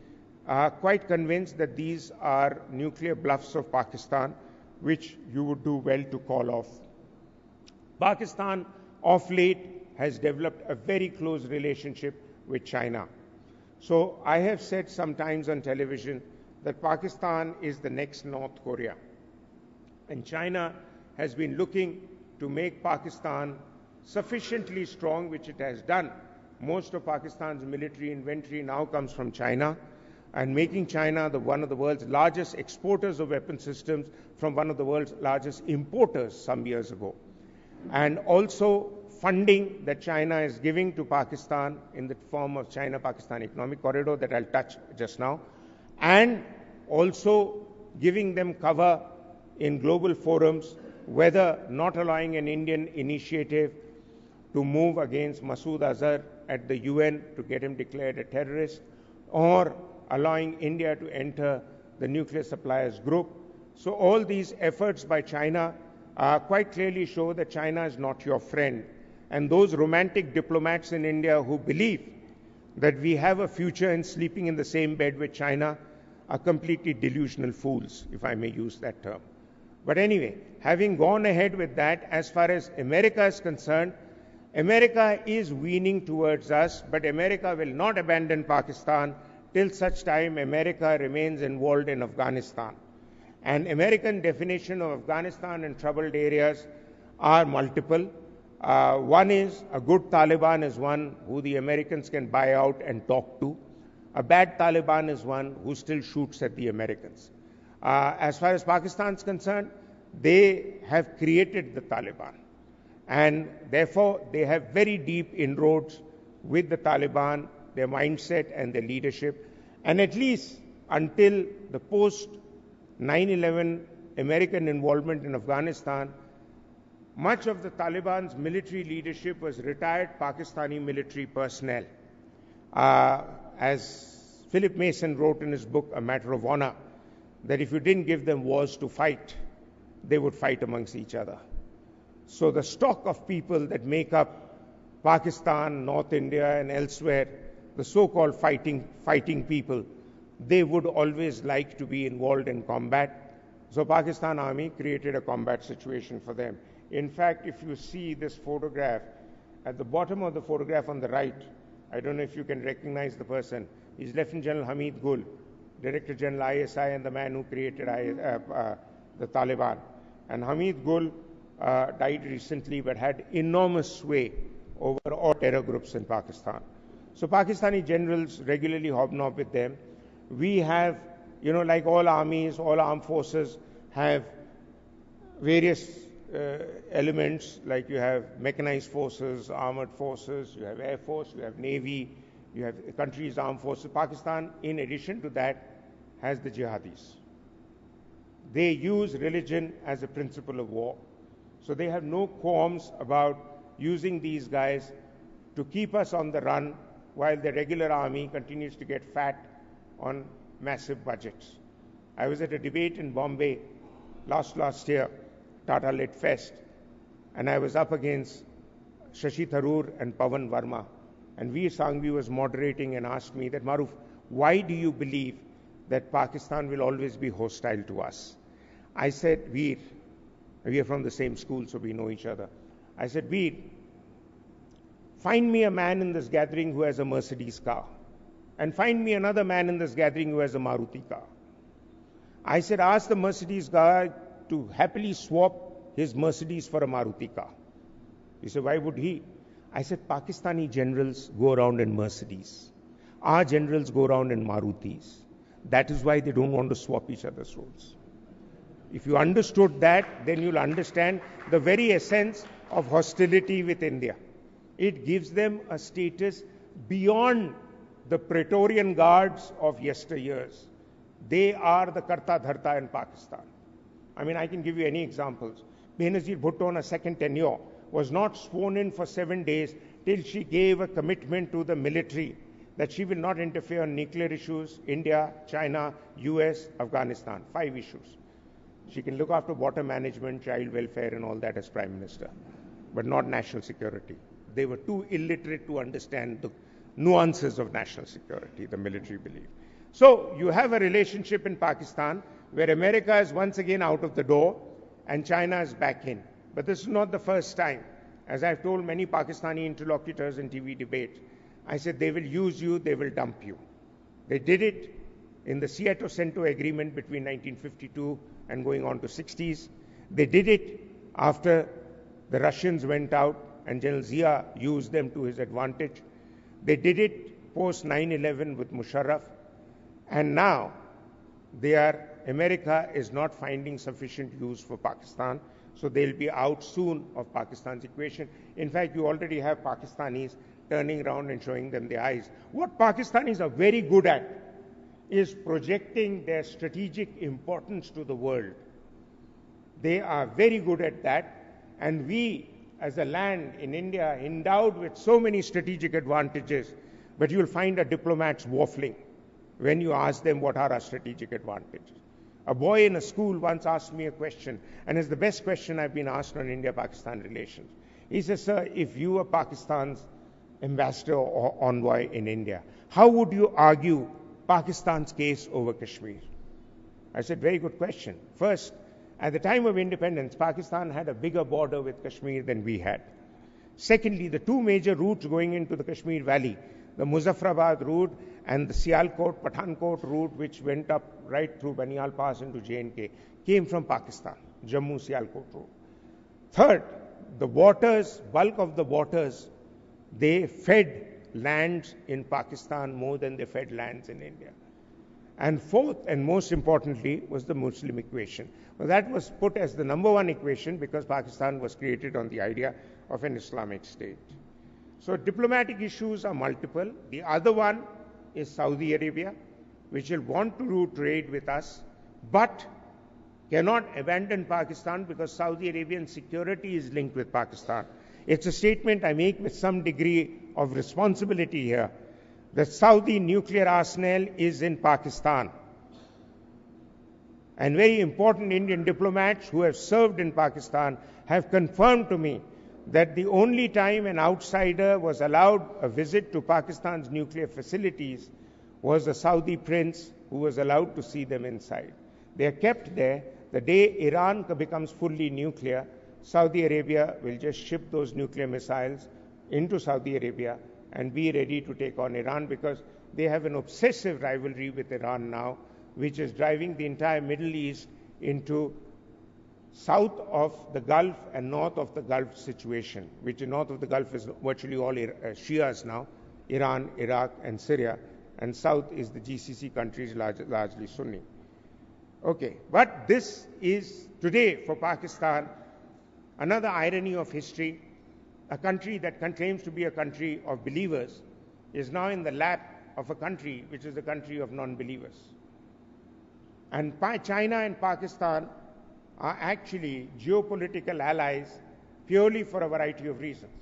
are quite convinced that these are nuclear bluffs of Pakistan, which you would do well to call off. Pakistan, of late, has developed a very close relationship with China. So I have said sometimes on television that Pakistan is the next North Korea. And China has been looking to make Pakistan sufficiently strong, which it has done. Most of Pakistan's military inventory now comes from China, and making China one of the world's largest exporters of weapon systems from one of the world's largest importers some years ago. And also funding that China is giving to Pakistan in the form of China-Pakistan Economic Corridor that I'll touch just now, and also giving them cover in global forums, whether not allowing an Indian initiative to move against Masood Azhar at the UN to get him declared a terrorist, or allowing India to enter the nuclear suppliers group. So all these efforts by China quite clearly show that China is not your friend. And those romantic diplomats in India who believe that we have a future in sleeping in the same bed with China are completely delusional fools, if I may use that term. But anyway, having gone ahead with that, as far as America is concerned, America is weaning towards us, but America will not abandon Pakistan till such time America remains involved in Afghanistan. And American definition of Afghanistan and troubled areas are multiple. One is a good Taliban is one who the Americans can buy out and talk to. A bad Taliban is one who still shoots at the Americans. As far as Pakistan is concerned, they have created the Taliban. And therefore, they have very deep inroads with the Taliban, their mindset and their leadership. And at least until the post-9/11 American involvement in Afghanistan, much of the Taliban's military leadership was retired Pakistani military personnel. As Philip Mason wrote in his book, A Matter of Honor, that if you didn't give them wars to fight, they would fight amongst each other. So the stock of people that make up Pakistan, North India and elsewhere, the so-called fighting people, they would always like to be involved in combat. So Pakistan Army created a combat situation for them. In fact, if you see this photograph, at the bottom of the photograph on the right, I don't know if you can recognize the person, is Lieutenant General Hamid Gul, Director General ISI and the man who created the Taliban. And Hamid Gul died recently but had enormous sway over all terror groups in Pakistan. So Pakistani generals regularly hobnob with them. We have, like all armies, all armed forces have various elements, like you have mechanized forces, armored forces, you have air force, you have navy, you have the country's armed forces. Pakistan, in addition to that, has the jihadis. They use religion as a principle of war. So they have no qualms about using these guys to keep us on the run while the regular army continues to get fat on massive budgets. I was at a debate in Bombay last year, Tata Lit Fest, and I was up against Shashi Tharoor and Pawan Verma. And Veer Sanghvi was moderating and asked me that, Maruf, why do you believe that Pakistan will always be hostile to us? I said, Veer, we are from the same school, so we know each other. I said, Veer, find me a man in this gathering who has a Mercedes car, and find me another man in this gathering who has a Maruti car. I said, ask the Mercedes guy to happily swap his Mercedes for a Maruti car. He said, why would he? I said, Pakistani generals go around in Mercedes. Our generals go around in Marutis. That is why they don't want to swap each other's roles. If you understood that, then you'll understand the very essence of hostility with India. It gives them a status beyond the Praetorian Guards of yesteryears. They are the Karta Dharta in Pakistan. I mean, I can give you any examples. Benazir Bhutto on a second tenure was not sworn in for 7 days till she gave a commitment to the military that she will not interfere on nuclear issues, India, China, US, Afghanistan, 5 issues. She can look after water management, child welfare and all that as Prime Minister, but not national security. They were too illiterate to understand the nuances of national security, the military belief. So you have a relationship in Pakistan where America is once again out of the door and China is back in. But this is not the first time. As I've told many Pakistani interlocutors in TV debates, I said they will use you, they will dump you. They did it in the Seato-Cento agreement between 1952 and going on to 60s. They did it after the Russians went out and General Zia used them to his advantage. They did it post 9/11 with Musharraf. And now America is not finding sufficient use for Pakistan, so they'll be out soon of Pakistan's equation. In fact, you already have Pakistanis turning around and showing them their eyes. What Pakistanis are very good at is projecting their strategic importance to the world. They are very good at that, and we, as a land in India, endowed with so many strategic advantages, but you'll find our diplomats waffling when you ask them what are our strategic advantages. A boy in a school once asked me a question, and it's the best question I've been asked on India-Pakistan relations. He says, sir, if you were Pakistan's ambassador or envoy in India, how would you argue Pakistan's case over Kashmir? I said, very good question. First, at the time of independence, Pakistan had a bigger border with Kashmir than we had. Secondly, the two major routes going into the Kashmir Valley, the Muzaffarabad route and the Sialkot, Pathankot route, which went up right through Banial Pass into J&K, came from Pakistan, Jammu-Sialkot route. Third, the waters, bulk of the waters, they fed lands in Pakistan more than they fed lands in India. And fourth, and most importantly, was the Muslim equation. Well, that was put as the number one equation because Pakistan was created on the idea of an Islamic state. So diplomatic issues are multiple. The other one is Saudi Arabia, which will want to do trade with us, but cannot abandon Pakistan because Saudi Arabian security is linked with Pakistan. It's a statement I make with some degree of responsibility here. The Saudi nuclear arsenal is in Pakistan. And very important Indian diplomats who have served in Pakistan have confirmed to me that the only time an outsider was allowed a visit to Pakistan's nuclear facilities was a Saudi prince who was allowed to see them inside. They are kept there. The day Iran becomes fully nuclear, Saudi Arabia will just ship those nuclear missiles into Saudi Arabia and be ready to take on Iran because they have an obsessive rivalry with Iran now, which is driving the entire Middle East into south of the Gulf and north of the Gulf situation, which in north of the Gulf is virtually all Shias now, Iran, Iraq and Syria, and south is the GCC countries, largely Sunni. Okay, but this is today for Pakistan another irony of history. A country that claims to be a country of believers is now in the lap of a country which is a country of non-believers. And China and Pakistan are actually geopolitical allies purely for a variety of reasons.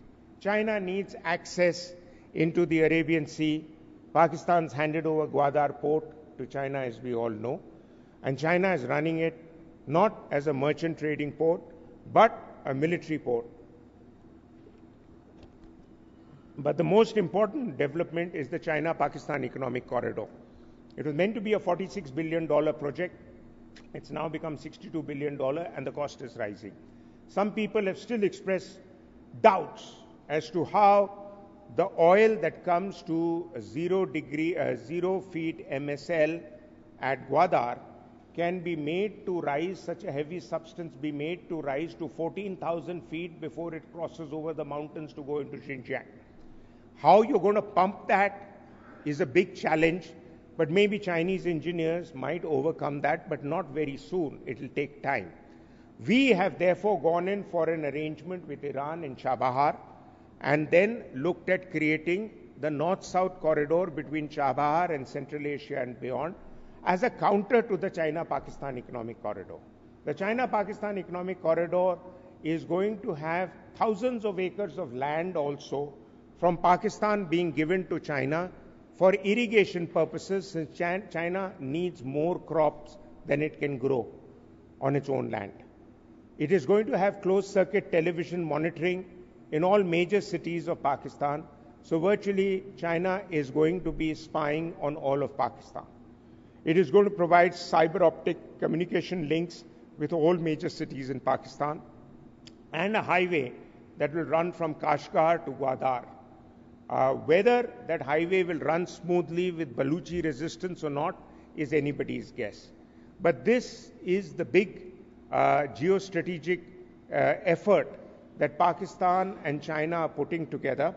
China needs access into the Arabian Sea. Pakistan's handed over Gwadar port to China, as we all know. And China is running it not as a merchant trading port, but a military port. But the most important development is the China-Pakistan economic corridor. It was meant to be a $46 billion project. It's now become $62 billion and the cost is rising. Some people have still expressed doubts as to how the oil that comes to 0 feet MSL at Gwadar can be made to rise, such a heavy substance be made to rise to 14,000 feet before it crosses over the mountains to go into Xinjiang. How you're going to pump that is a big challenge. But maybe Chinese engineers might overcome that, but not very soon. It will take time. We have therefore gone in for an arrangement with Iran in Chabahar and then looked at creating the north-south corridor between Chabahar and Central Asia and beyond as a counter to the China-Pakistan economic corridor. The China-Pakistan economic corridor is going to have thousands of acres of land also from Pakistan being given to China for irrigation purposes, since China needs more crops than it can grow on its own land. It is going to have closed-circuit television monitoring in all major cities of Pakistan, so virtually China is going to be spying on all of Pakistan. It is going to provide cyber optic communication links with all major cities in Pakistan and a highway that will run from Kashgar to Gwadar. Whether that highway will run smoothly with Baluchi resistance or not is anybody's guess. But this is the big geostrategic effort that Pakistan and China are putting together.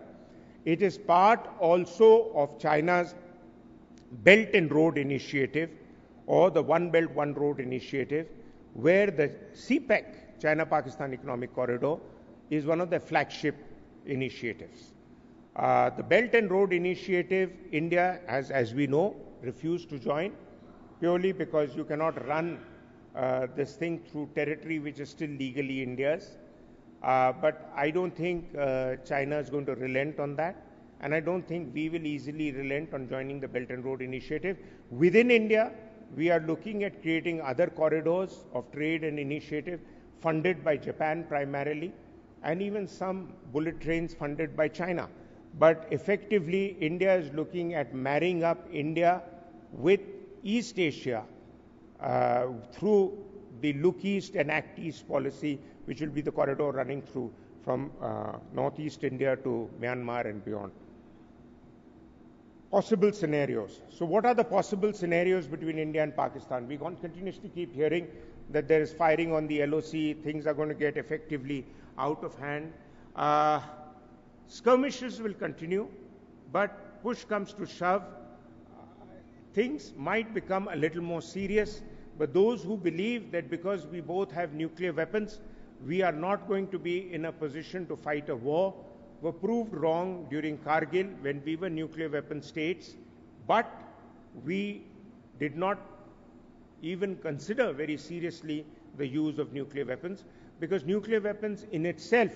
It is part also of China's Belt and Road Initiative, or the One Belt, One Road Initiative, where the CPEC, China-Pakistan Economic Corridor, is one of the flagship initiatives. The Belt and Road Initiative, India has, as we know, refused to join, purely because you cannot run this thing through territory which is still legally India's. But I don't think China is going to relent on that, and I don't think we will easily relent on joining the Belt and Road Initiative. Within India, we are looking at creating other corridors of trade and initiative funded by Japan primarily, and even some bullet trains funded by China. But effectively, India is looking at marrying up India with East Asia through the Look East and Act East policy, which will be the corridor running through from northeast India to Myanmar and beyond. Possible scenarios. So what are the possible scenarios between India and Pakistan? We continuously keep hearing that there is firing on the LOC, things are going to get effectively out of hand. Skirmishes will continue, but push comes to shove, things might become a little more serious. But those who believe that because we both have nuclear weapons, we are not going to be in a position to fight a war, were proved wrong during Kargil when we were nuclear weapon states, but we did not even consider very seriously the use of nuclear weapons, because nuclear weapons in itself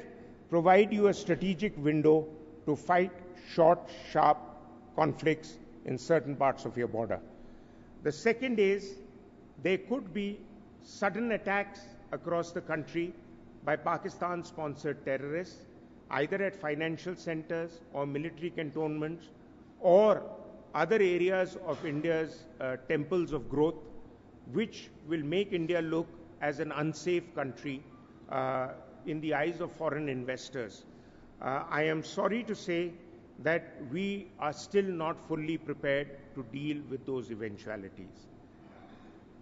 provide you a strategic window to fight short, sharp conflicts in certain parts of your border. The second is there could be sudden attacks across the country by Pakistan-sponsored terrorists, either at financial centers or military cantonments or other areas of India's temples of growth, which will make India look as an unsafe country in the eyes of foreign investors. I am sorry to say that we are still not fully prepared to deal with those eventualities.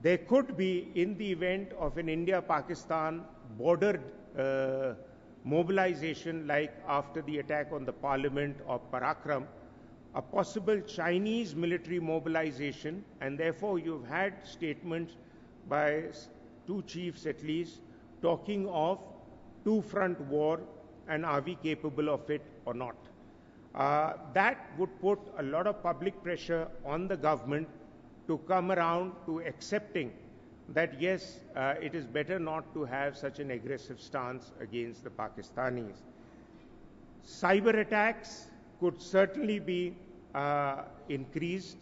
There could be, in the event of an India-Pakistan border mobilization, like after the attack on the parliament of Parakram, a possible Chinese military mobilization, and therefore you've had statements by two chiefs at least talking of two-front war, and are we capable of it or not. That would put a lot of public pressure on the government to come around to accepting that yes, it is better not to have such an aggressive stance against the Pakistanis. Cyber attacks could certainly be increased.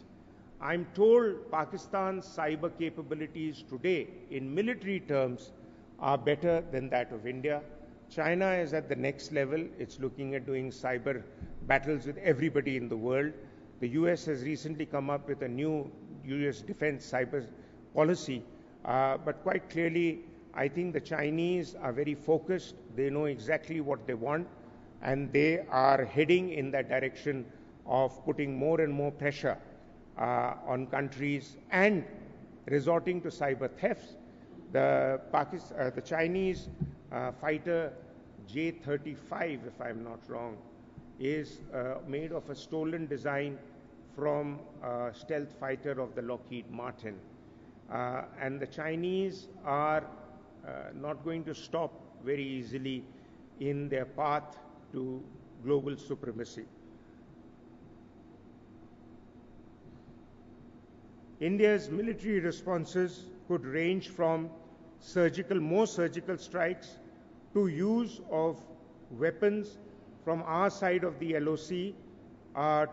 I'm told Pakistan's cyber capabilities today in military terms are better than that of India. China is at the next level. It's looking at doing cyber battles with everybody in the world. The US has recently come up with a new US defense cyber policy. But quite clearly, I think the Chinese are very focused. They know exactly what they want, and they are heading in that direction of putting more and more pressure on countries and resorting to cyber thefts. The Chinese fighter J-35, if I'm not wrong, is made of a stolen design from a stealth fighter of the Lockheed Martin. And the Chinese are not going to stop very easily in their path to global supremacy. India's military responses could range from more surgical strikes to use of weapons from our side of the LOC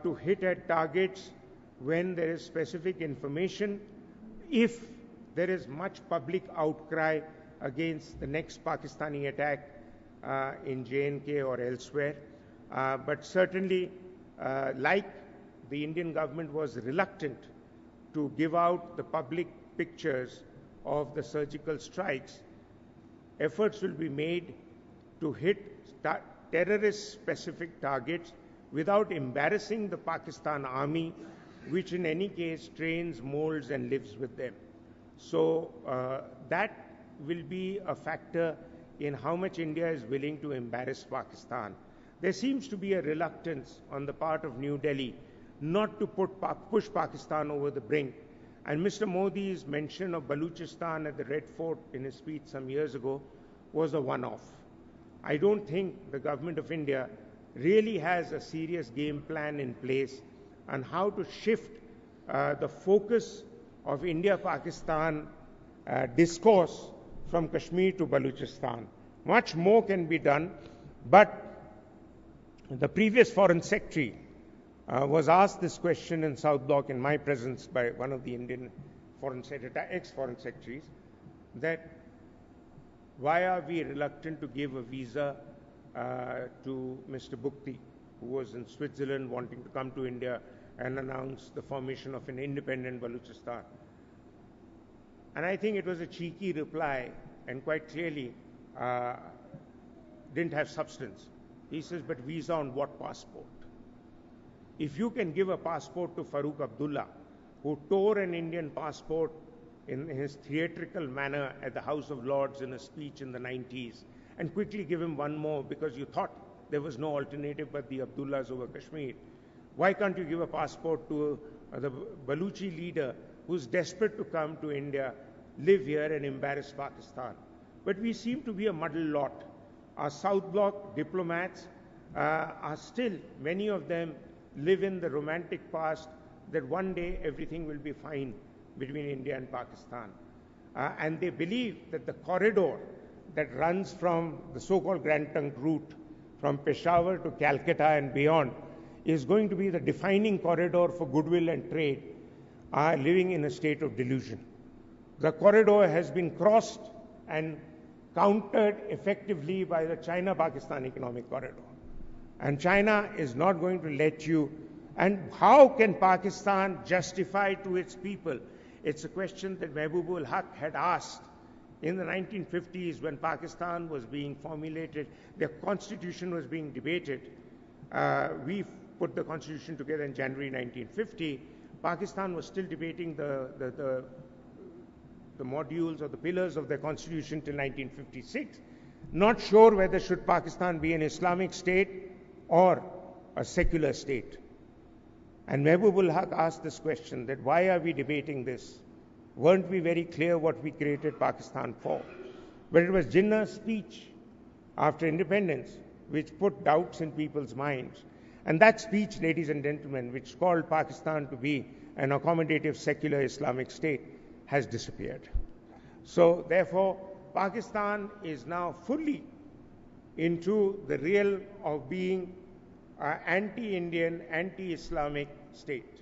to hit at targets when there is specific information, if there is much public outcry against the next Pakistani attack in J&K or elsewhere. But certainly, like the Indian government was reluctant to give out the public pictures of the surgical strikes, efforts will be made to hit terrorist-specific targets without embarrassing the Pakistan army, which in any case trains, molds, and lives with them. So that will be a factor in how much India is willing to embarrass Pakistan. There seems to be a reluctance on the part of New Delhi not to push Pakistan over the brink. And Mr. Modi's mention of Baluchistan at the Red Fort in his speech some years ago was a one-off. I don't think the government of India really has a serious game plan in place on how to shift the focus of India-Pakistan discourse from Kashmir to Baluchistan. Much more can be done, but the previous Foreign Secretary was asked this question in South Block in my presence by one of the Indian ex-Foreign Secretaries, that why are we reluctant to give a visa to Mr. Bukti, who was in Switzerland wanting to come to India and announce the formation of an independent Baluchistan. And I think it was a cheeky reply and quite clearly didn't have substance. He says, but visa on what passport? If you can give a passport to Farooq Abdullah, who tore an Indian passport in his theatrical manner at the House of Lords in a speech in the 90s, and quickly give him one more because you thought there was no alternative but the Abdullahs over Kashmir, why can't you give a passport to the Baluchi leader who's desperate to come to India, live here and embarrass Pakistan? But we seem to be a muddled lot. Our South Bloc diplomats are still, many of them live in the romantic past that one day everything will be fine between India and Pakistan. And they believe that the corridor that runs from the so-called Grand Trunk route from Peshawar to Calcutta and beyond is going to be the defining corridor for goodwill and trade, are living in a state of delusion. The corridor has been crossed and countered effectively by the China-Pakistan economic corridor. And China is not going to let you. And how can Pakistan justify to its people? It's a question that Mahbubul Haq had asked in the 1950s when Pakistan was being formulated, the constitution was being debated. We put the constitution together in January 1950. Pakistan was still debating the modules or the pillars of their constitution till 1956. Not sure whether should Pakistan be an Islamic state or a secular state. And Mahbubul Haq asked this question, that why are we debating this? Weren't we very clear what we created Pakistan for? But it was Jinnah's speech after independence which put doubts in people's minds. And that speech, ladies and gentlemen, which called Pakistan to be an accommodative secular Islamic state, has disappeared. So therefore, Pakistan is now fully into the realm of being anti-Indian, anti-Islamic state,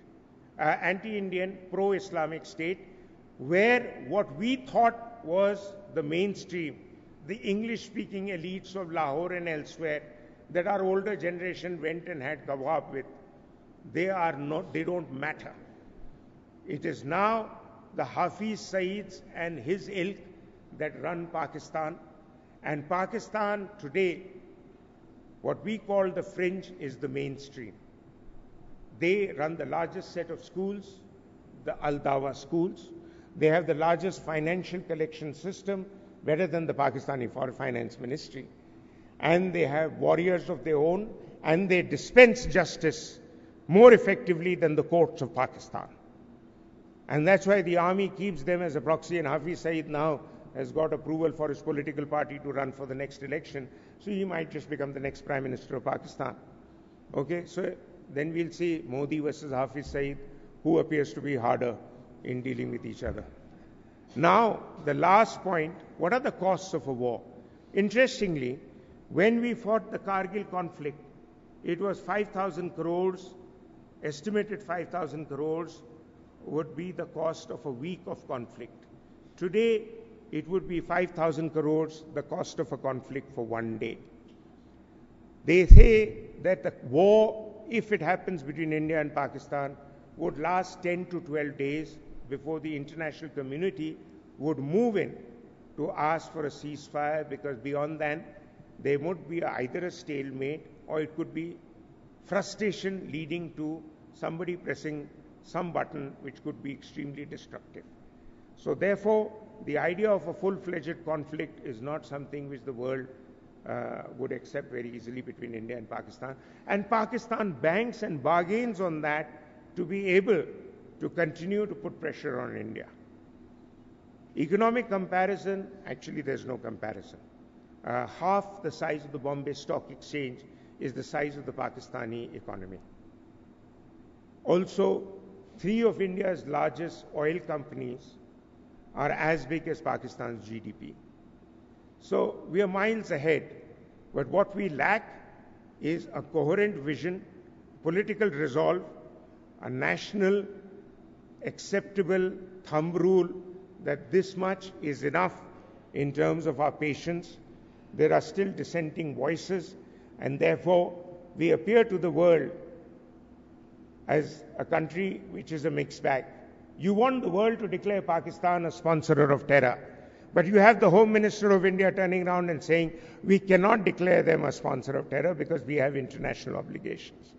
anti-Indian, pro-Islamic state, where what we thought was the mainstream, the English-speaking elites of Lahore and elsewhere that our older generation went and had kebab with, they don't matter. It is now the Hafiz Saids and his ilk that run Pakistan. And Pakistan today, what we call the fringe, is the mainstream. They run the largest set of schools, the Al-Dawa schools. They have the largest financial collection system, better than the Pakistani Finance Ministry. And they have warriors of their own, and they dispense justice more effectively than the courts of Pakistan. And that's why the army keeps them as a proxy, and Hafiz Saeed now has got approval for his political party to run for the next election, so he might just become the next Prime Minister of Pakistan. Okay, so then we'll see Modi versus Hafiz Saeed, who appears to be harder in dealing with each other. Now, the last point, what are the costs of a war? Interestingly, when we fought the Kargil conflict, it was 5,000 crores, estimated 5,000 crores would be the cost of a week of conflict. Today, it would be 5,000 crores, the cost of a conflict for one day. They say that the war, if it happens between India and Pakistan, would last 10 to 12 days before the international community would move in to ask for a ceasefire, because beyond that, there would be either a stalemate or it could be frustration leading to somebody pressing some button which could be extremely destructive. So therefore, the idea of a full-fledged conflict is not something which the world would accept very easily between India and Pakistan. And Pakistan banks and bargains on that to be able to continue to put pressure on India. Economic comparison, actually there's no comparison. Half the size of the Bombay Stock Exchange is the size of the Pakistani economy. Also, 3 of India's largest oil companies are as big as Pakistan's GDP. So we are miles ahead, but what we lack is a coherent vision, political resolve, a national acceptable thumb rule that this much is enough in terms of our patience. There are still dissenting voices, and therefore we appear to the world as a country which is a mixed bag. You want the world to declare Pakistan a sponsor of terror, but you have the Home Minister of India turning around and saying, we cannot declare them a sponsor of terror because we have international obligations.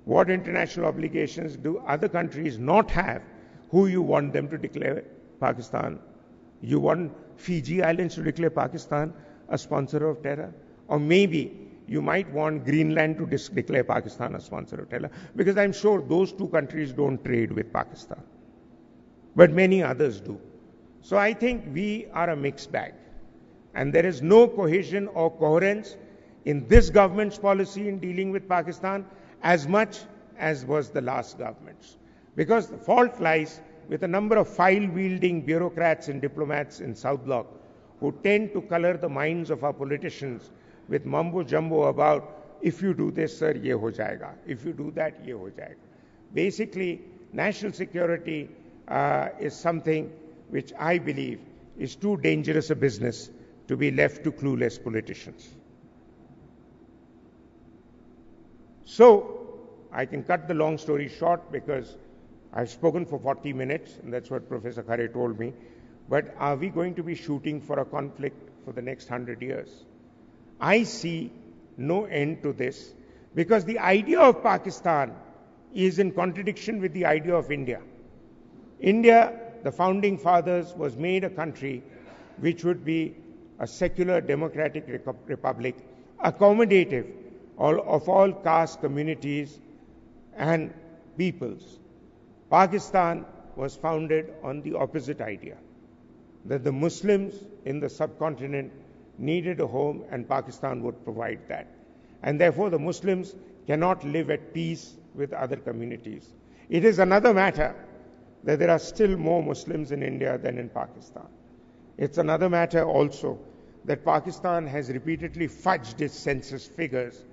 What international obligations do other countries not have who you want them to declare Pakistan? You want Fiji Islands to declare Pakistan a sponsor of terror? Or maybe you might want Greenland to declare Pakistan a sponsor of terror, because I'm sure those 2 countries don't trade with Pakistan, but many others do. So I think we are a mixed bag, and there is no cohesion or coherence in this government's policy in dealing with Pakistan as much as was the last government's, because the fault lies with a number of file-wielding bureaucrats and diplomats in South Block who tend to color the minds of our politicians with mumbo-jumbo about, if you do this, sir, ye ho jayega. If you do that, ye ho jayega. Basically, national security is something which I believe is too dangerous a business to be left to clueless politicians. So, I can cut the long story short because I've spoken for 40 minutes, and that's what Professor Khare told me. But are we going to be shooting for a conflict for the next 100 years? I see no end to this, because the idea of Pakistan is in contradiction with the idea of India. India, the founding fathers, was made a country which would be a secular democratic republic, accommodative of all caste communities and peoples. Pakistan was founded on the opposite idea, that the Muslims in the subcontinent needed a home and Pakistan would provide that. And therefore the Muslims cannot live at peace with other communities. It is another matter that there are still more Muslims in India than in Pakistan. It's another matter also that Pakistan has repeatedly fudged its census figures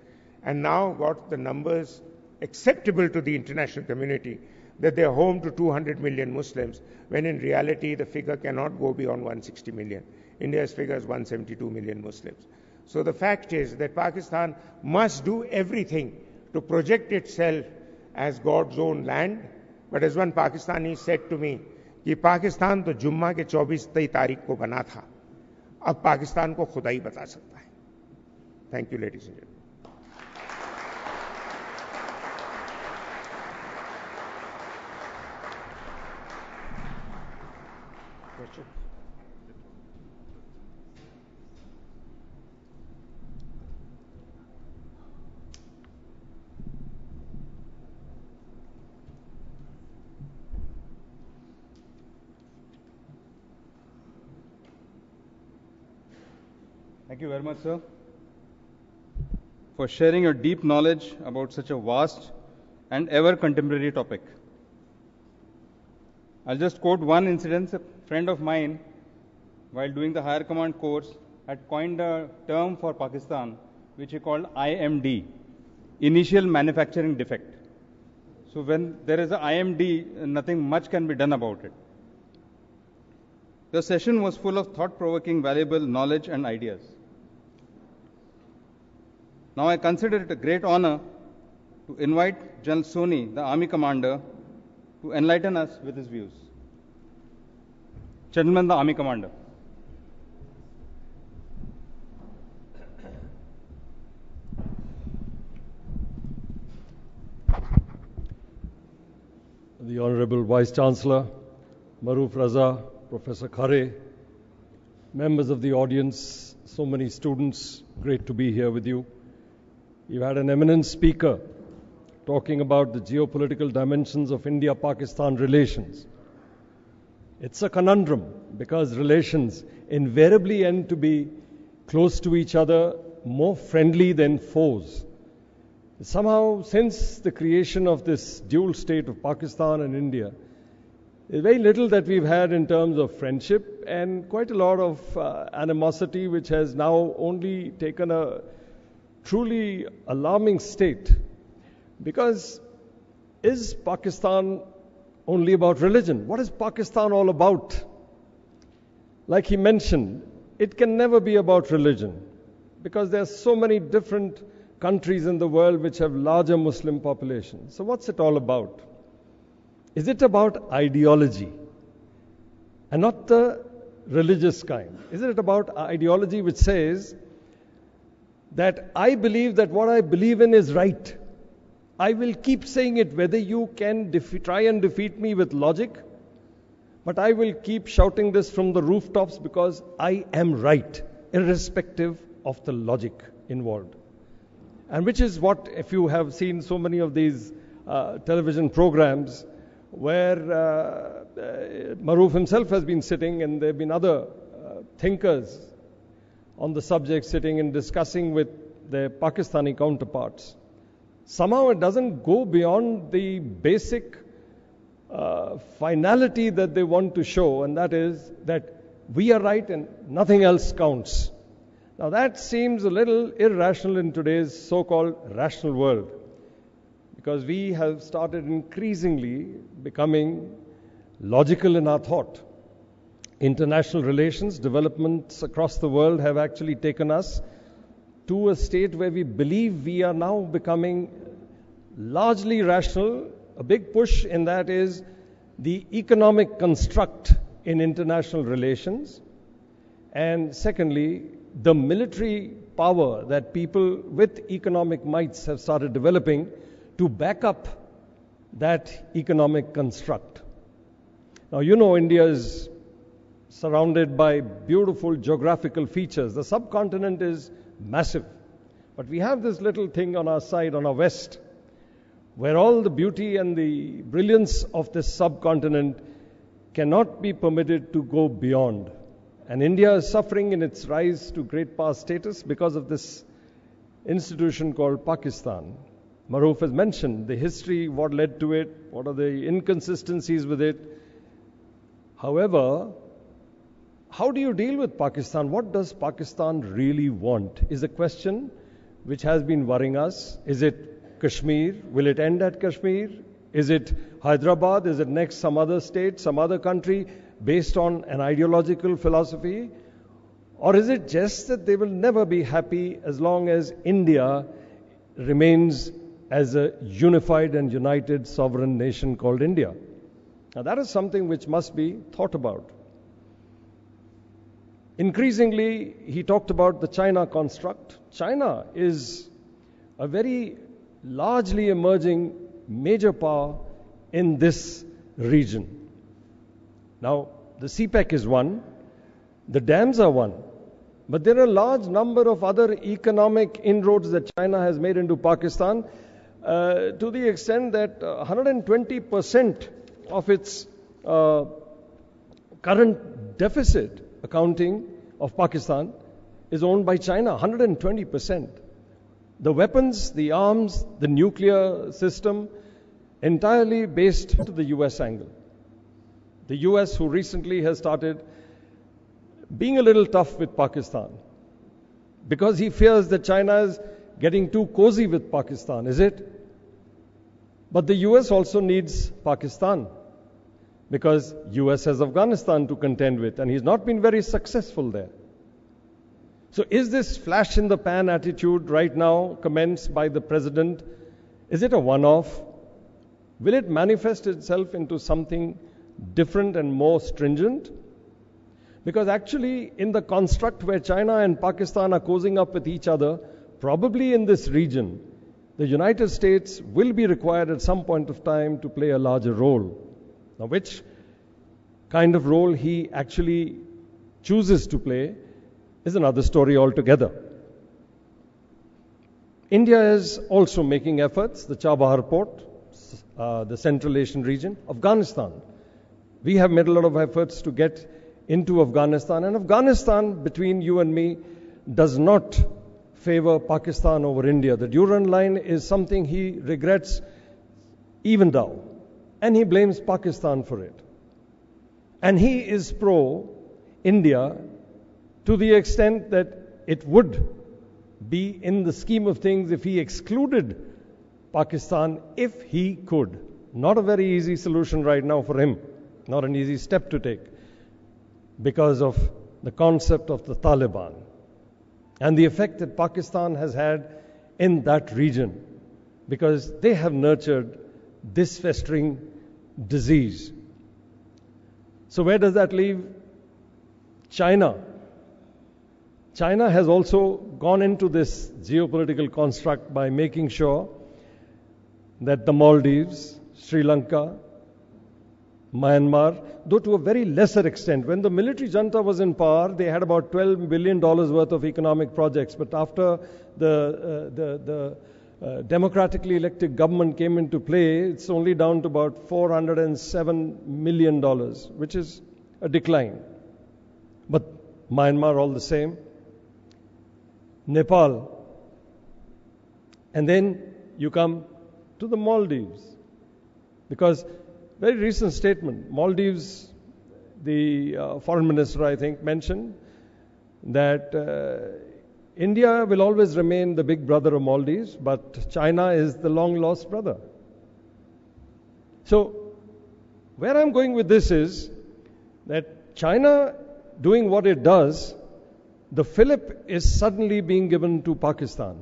and now got the numbers acceptable to the international community, that they are home to 200 million Muslims, when in reality the figure cannot go beyond 160 million. India's figure is 172 million Muslims. So the fact is that Pakistan must do everything to project itself as God's own land. But as one Pakistani said to me, कि पाकिस्तान तो जुम्मा के 24 तारीख को बना था, अब पाकिस्तान को खुदा ही बता सकता है. Thank you, ladies and gentlemen. Question? Thank you very much, sir, for sharing your deep knowledge about such a vast and ever contemporary topic. I'll just quote one incident. A friend of mine, while doing the higher command course, had coined a term for Pakistan which he called IMD, initial manufacturing defect. So when there is a IMD, nothing much can be done about it. The session was full of thought-provoking, valuable knowledge and ideas. Now I consider it a great honor to invite General Soni, the Army Commander, to enlighten us with his views. Gentlemen, the Army Commander. The Honorable Vice Chancellor, Maruf Raza, Professor Khare, members of the audience, so many students, great to be here with you. You had an eminent speaker talking about the geopolitical dimensions of India-Pakistan relations. It's a conundrum because relations invariably end to be close to each other, more friendly than foes. Somehow, since the creation of this dual state of Pakistan and India, there's very little that we've had in terms of friendship and quite a lot of animosity, which has now only taken a truly alarming state. Because is Pakistan only about religion? What is Pakistan all about? Like he mentioned, it can never be about religion because there are so many different countries in the world which have larger Muslim populations. So what's it all about? Is it about ideology and not the religious kind? Is it about ideology which says that I believe that what I believe in is right? I will keep saying it whether you can try and defeat me with logic, but I will keep shouting this from the rooftops because I am right, irrespective of the logic involved. And which is what, if you have seen so many of these television programs where Maruf himself has been sitting and there have been other thinkers on the subject sitting and discussing with their Pakistani counterparts. Somehow it doesn't go beyond the basic finality that they want to show, and that is that we are right and nothing else counts. Now that seems a little irrational in today's so-called rational world, because we have started increasingly becoming logical in our thought. International relations, developments across the world have actually taken us to a state where we believe we are now becoming largely rational. A big push in that is the economic construct in international relations. And secondly, the military power that people with economic mights have started developing to back up that economic construct. Now, you know, India is surrounded by beautiful geographical features. The subcontinent is massive. But we have this little thing on our side, on our west, where all the beauty and the brilliance of this subcontinent cannot be permitted to go beyond. And India is suffering in its rise to great power status because of this institution called Pakistan. Maruf has mentioned the history, what led to it, what are the inconsistencies with it. However, how do you deal with Pakistan? What does Pakistan really want is a question which has been worrying us. Is it Kashmir? Will it end at Kashmir? Is it Hyderabad? Is it next some other state, some other country based on an ideological philosophy? Or is it just that they will never be happy as long as India remains as a unified and united sovereign nation called India? Now that is something which must be thought about. Increasingly, he talked about the China construct. China is a very largely emerging major power in this region. Now, the CPEC is one, the dams are one, but there are a large number of other economic inroads that China has made into Pakistan to the extent that 120% of its current deficit accounting of Pakistan is owned by China, 120%. The weapons, the arms, the nuclear system, entirely based to the US angle. The US, who recently has started being a little tough with Pakistan, because he fears that China is getting too cozy with Pakistan, is it? But the US also needs Pakistan, because US has Afghanistan to contend with, and he's not been very successful there. So is this flash in the pan attitude right now commenced by the president, is it a one-off? Will it manifest itself into something different and more stringent? Because actually, in the construct where China and Pakistan are cozying up with each other, probably in this region, the United States will be required at some point of time to play a larger role. Now, which kind of role he actually chooses to play is another story altogether. India is also making efforts, the Chabahar port, the Central Asian region, Afghanistan. We have made a lot of efforts to get into Afghanistan, and Afghanistan, between you and me, does not favor Pakistan over India. The Durand line is something he regrets even now, and he blames Pakistan for it. And he is pro-India to the extent that it would be in the scheme of things if he excluded Pakistan if he could. Not a very easy solution right now for him, not an easy step to take, because of the concept of the Taliban and the effect that Pakistan has had in that region, because they have nurtured this festering disease. So where does that leave China? China has also gone into this geopolitical construct by making sure that the Maldives, Sri Lanka, Myanmar, though to a very lesser extent. When the military junta was in power, they had about $12 billion worth of economic projects. But after the democratically elected government came into play, it's only down to about $407 million, which is a decline. But Myanmar all the same. Nepal. And then you come to the Maldives. Because very recent statement, Maldives, the foreign minister, I think, mentioned that India will always remain the big brother of Maldives, but China is the long-lost brother. So, where I'm going with this is that China doing what it does, the fillip is suddenly being given to Pakistan.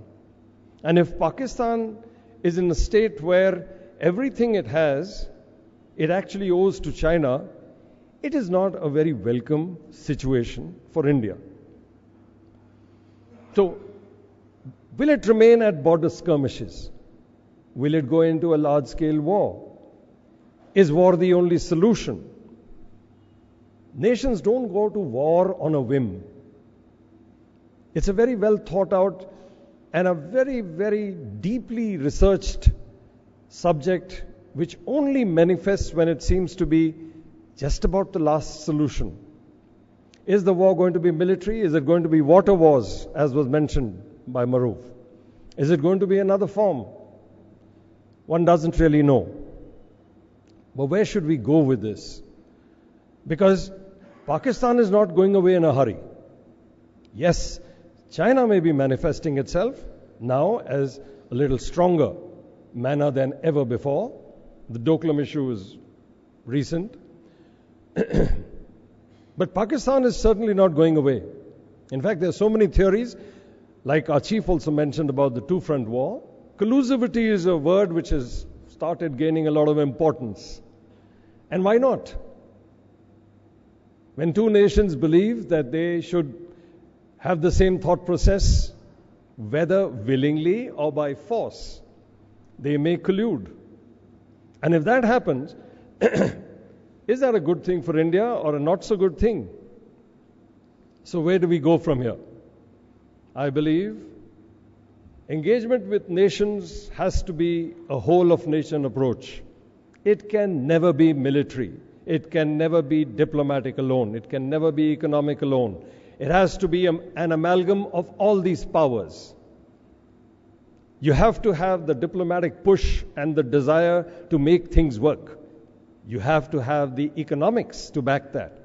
And if Pakistan is in a state where everything it has, it actually owes to China, it is not a very welcome situation for India. So, will it remain at border skirmishes? Will it go into a large-scale war? Is war the only solution? Nations don't go to war on a whim. It's a very well thought out and a very, very deeply researched subject which only manifests when it seems to be just about the last solution. Is the war going to be military? Is it going to be water wars, as was mentioned by Maruf? Is it going to be another form? One doesn't really know. But where should we go with this? Because Pakistan is not going away in a hurry. Yes, China may be manifesting itself now as a little stronger manner than ever before. The Doklam issue is recent. But Pakistan is certainly not going away. In fact, there are so many theories, like our chief also mentioned about the two-front war. Collusivity is a word which has started gaining a lot of importance. And why not? When two nations believe that they should have the same thought process, whether willingly or by force, they may collude. And if that happens, is that a good thing for India or a not so good thing? So where do we go from here? I believe engagement with nations has to be a whole of nation approach. It can never be military. It can never be diplomatic alone. It can never be economic alone. It has to be an amalgam of all these powers. You have to have the diplomatic push and the desire to make things work. You have to have the economics to back that.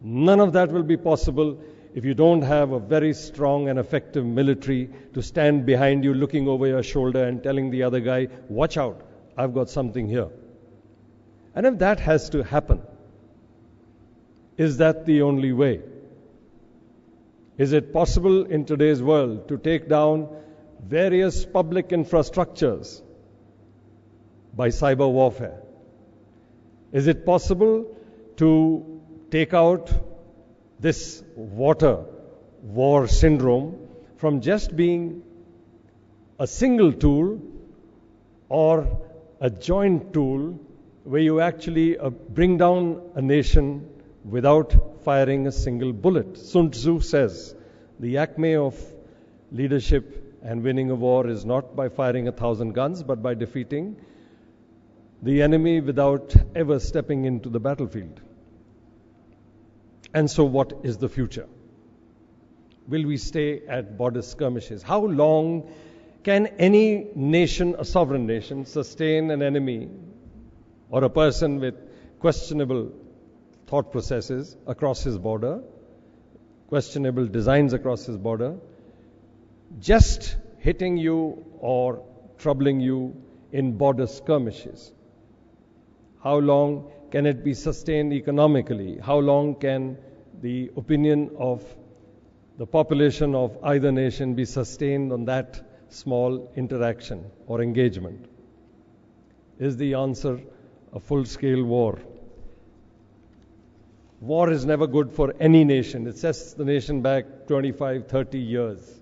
None of that will be possible if you don't have a very strong and effective military to stand behind you, looking over your shoulder and telling the other guy, watch out, I've got something here. And if that has to happen, is that the only way? Is it possible in today's world to take down various public infrastructures by cyber warfare? Is it possible to take out this water war syndrome from just being a single tool or a joint tool where you actually bring down a nation without firing a single bullet? Sun Tzu says, the acme of leadership and winning a war is not by firing 1,000 guns, but by defeating the enemy without ever stepping into the battlefield. And so what is the future? Will we stay at border skirmishes? How long can any nation, a sovereign nation, sustain an enemy or a person with questionable thought processes across his border, questionable designs across his border, just hitting you or troubling you in border skirmishes? How long can it be sustained economically? How long can the opinion of the population of either nation be sustained on that small interaction or engagement? Is the answer a full-scale war? War is never good for any nation. It sets the nation back 25, 30 years.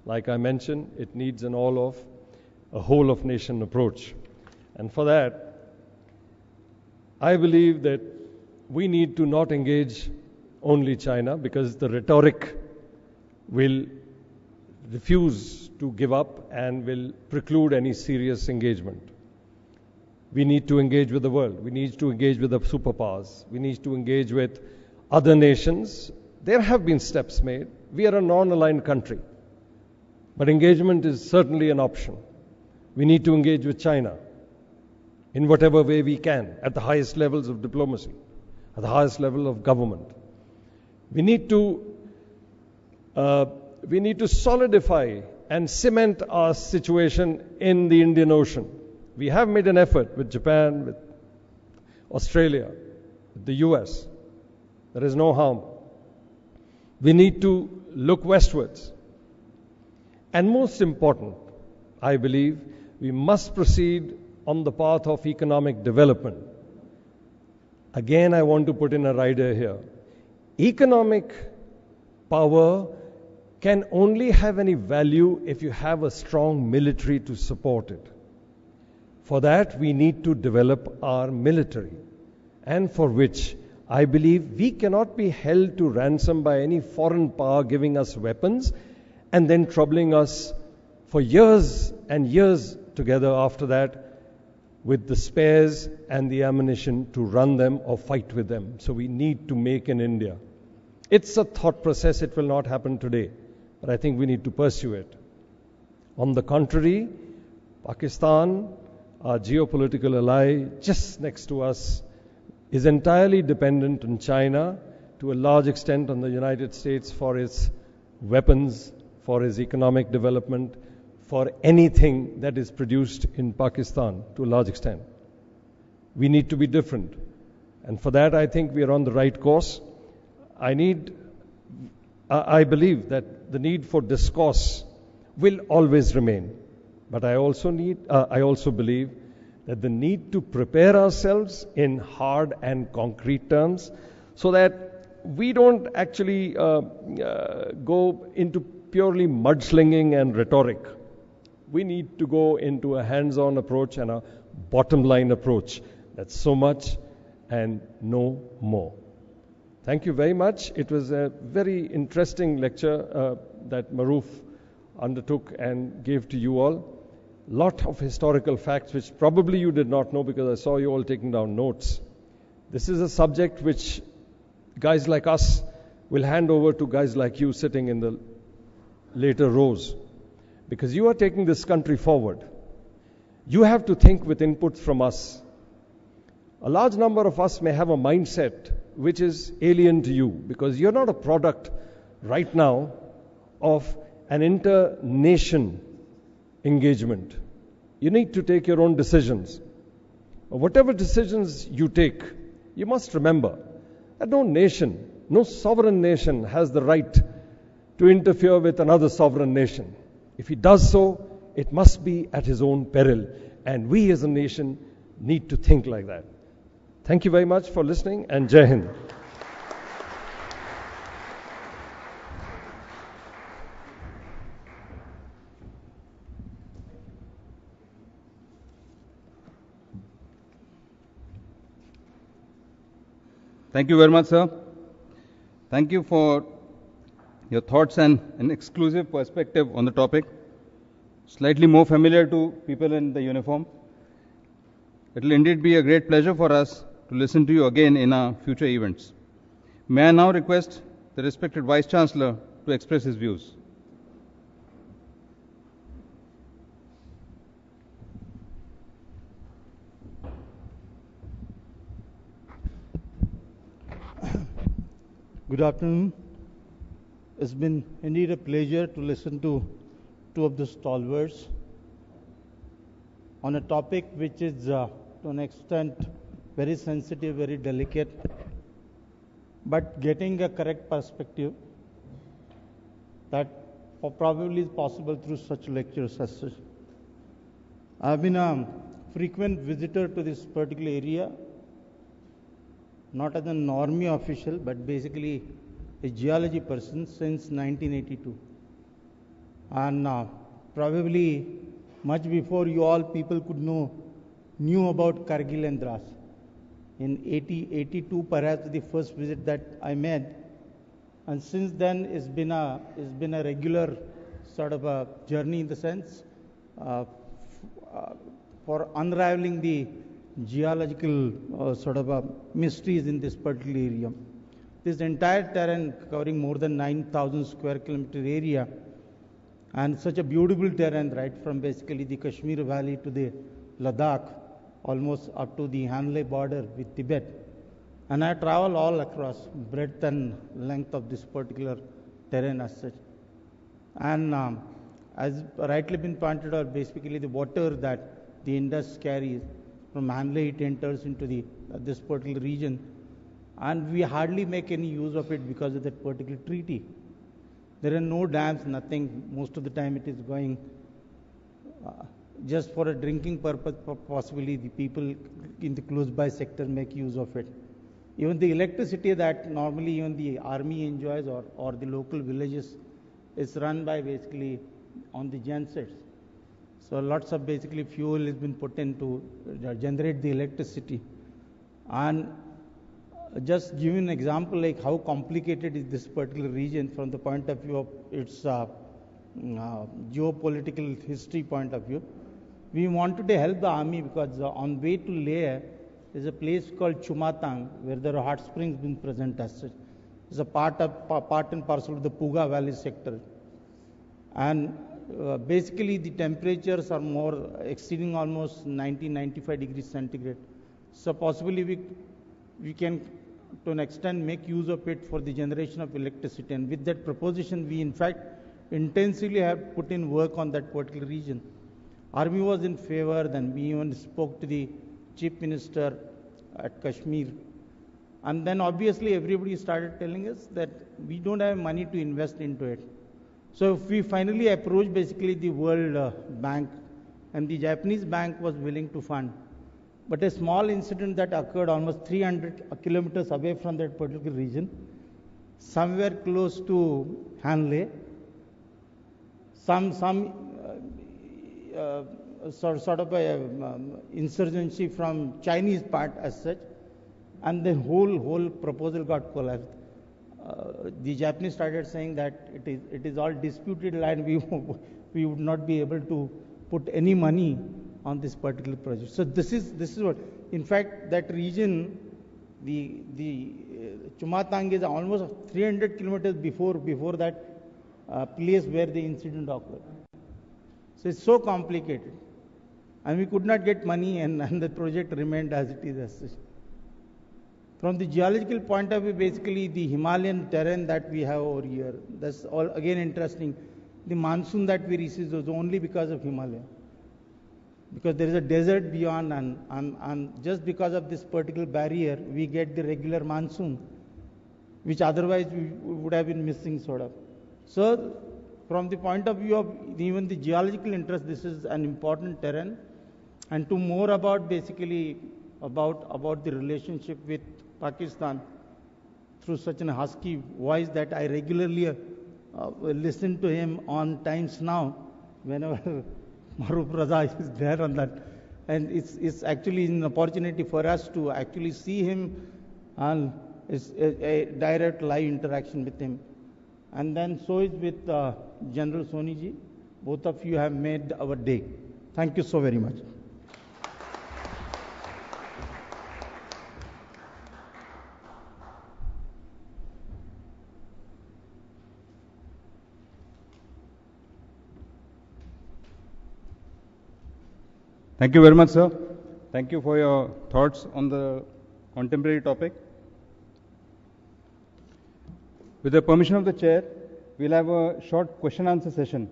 Like I mentioned, it needs a whole of nation approach. And for that, I believe that we need to not engage only China, because the rhetoric will refuse to give up and will preclude any serious engagement. We need to engage with the world. We need to engage with the superpowers. We need to engage with other nations. There have been steps made. We are a non-aligned country, but engagement is certainly an option. We need to engage with China in whatever way we can, at the highest levels of diplomacy, at the highest level of government. We need to solidify and cement our situation in the Indian Ocean. We have made an effort with Japan, with Australia, with the US. There is no harm. We need to look westwards. And most important, I believe, we must proceed on the path of economic development. Again, I want to put in a rider here. Economic power can only have any value if you have a strong military to support it. For that, we need to develop our military, and for which I believe we cannot be held to ransom by any foreign power giving us weapons and then troubling us for years and years together after that with the spares and the ammunition to run them or fight with them. So we need to make in India. It's a thought process. It will not happen today, but I think we need to pursue it. On the contrary, Pakistan, our geopolitical ally just next to us, is entirely dependent on China, to a large extent on the United States for its weapons, for its economic development, for anything that is produced in Pakistan to a large extent. We need to be different. And for that, I think we are on the right course. I believe that the need for discourse will always remain. But I also believe that the need to prepare ourselves in hard and concrete terms so that we don't actually go into purely mudslinging and rhetoric. We need to go into a hands-on approach and a bottom-line approach. That's so much and no more. Thank you very much. It was a very interesting lecture that Maruf undertook and gave to you all. Lot of historical facts which probably you did not know, because I saw you all taking down notes. This is a subject which guys like us will hand over to guys like you sitting in the later rows, because you are taking this country forward. You have to think with input from us. A large number of us may have a mindset which is alien to you, because you're not a product right now of an inter-nation engagement. You need to take your own decisions. Whatever decisions you take, you must remember that no nation, no sovereign nation has the right to interfere with another sovereign nation. If he does so, it must be at his own peril. And we as a nation need to think like that. Thank you very much for listening, and Jai Hind. Thank you very much, sir. Thank you for your thoughts and an exclusive perspective on the topic, slightly more familiar to people in the uniform. It will indeed be a great pleasure for us to listen to you again in our future events. May I now request the respected Vice Chancellor to express his views. Good afternoon. It's been indeed a pleasure to listen to two of the stalwarts on a topic which is to an extent very sensitive, very delicate, but getting a correct perspective that probably is possible through such lectures as such. I've been a frequent visitor to this particular area, not as a normie official, but basically a geology person since 1982. And probably much before you all people could knew about Kargil and Dras. In 82, perhaps the first visit that I made, and since then it's been a regular sort of a journey in the sense for unraveling the geological sort of mysteries in this particular area. This entire terrain covering more than 9,000 square kilometer area, and such a beautiful terrain right from basically the Kashmir Valley to the Ladakh, almost up to the Hanle border with Tibet. And I travel all across breadth and length of this particular terrain as such. And as rightly been pointed out, basically the water that the Indus carries from Hanle, it enters into this particular region, and we hardly make any use of it because of that particular treaty. There are no dams, nothing. Most of the time it is going just for a drinking purpose. Possibly the people in the close by sector make use of it. Even the electricity that normally even the army enjoys or the local villages is run by basically on the gensets. So lots of basically fuel has been put in to generate the electricity. And just give you an example like how complicated is this particular region from the point of view of its geopolitical history point of view. We wanted to help the army because on way to Leh is a place called Chumatang where there are hot springs been present as such. It's a part and parcel of the Puga Valley sector. And basically the temperatures are more exceeding almost 90-95 degrees centigrade. So possibly we can to an extent make use of it for the generation of electricity, and with that proposition we in fact intensively have put in work on that particular region. Army was in favor, then we even spoke to the Chief Minister at Kashmir, and then obviously everybody started telling us that we don't have money to invest into it. So if we finally approached basically the World Bank, and the Japanese bank was willing to fund. But a small incident that occurred almost 300 kilometers away from that particular region, somewhere close to Hanle, some sort of a insurgency from Chinese part as such, and the whole proposal got collapsed. The Japanese started saying that it is all disputed land. We would not be able to put any money on this particular project. So this is what, in fact, that region, the Chumatang is almost 300 kilometers before that place where the incident occurred. So it's so complicated. And we could not get money, and the project remained as it is as such. From the geological point of view, basically the Himalayan terrain that we have over here, that's all again interesting. The monsoon that we received was only because of Himalaya. Because there is a desert beyond, and just because of this particular barrier, we get the regular monsoon, which otherwise we would have been missing sort of. So, from the point of view of even the geological interest, this is an important terrain. And to more about basically about the relationship with Pakistan through such an husky voice that I regularly listen to him on Times Now whenever Maruf Raza is there on that. And it's actually an opportunity for us to actually see him and it's a direct live interaction with him. And then so is with General Soniji. Both of you have made our day. Thank you so very much. Thank you very much, sir. Thank you for your thoughts on the contemporary topic. With the permission of the chair, we'll have a short question-answer session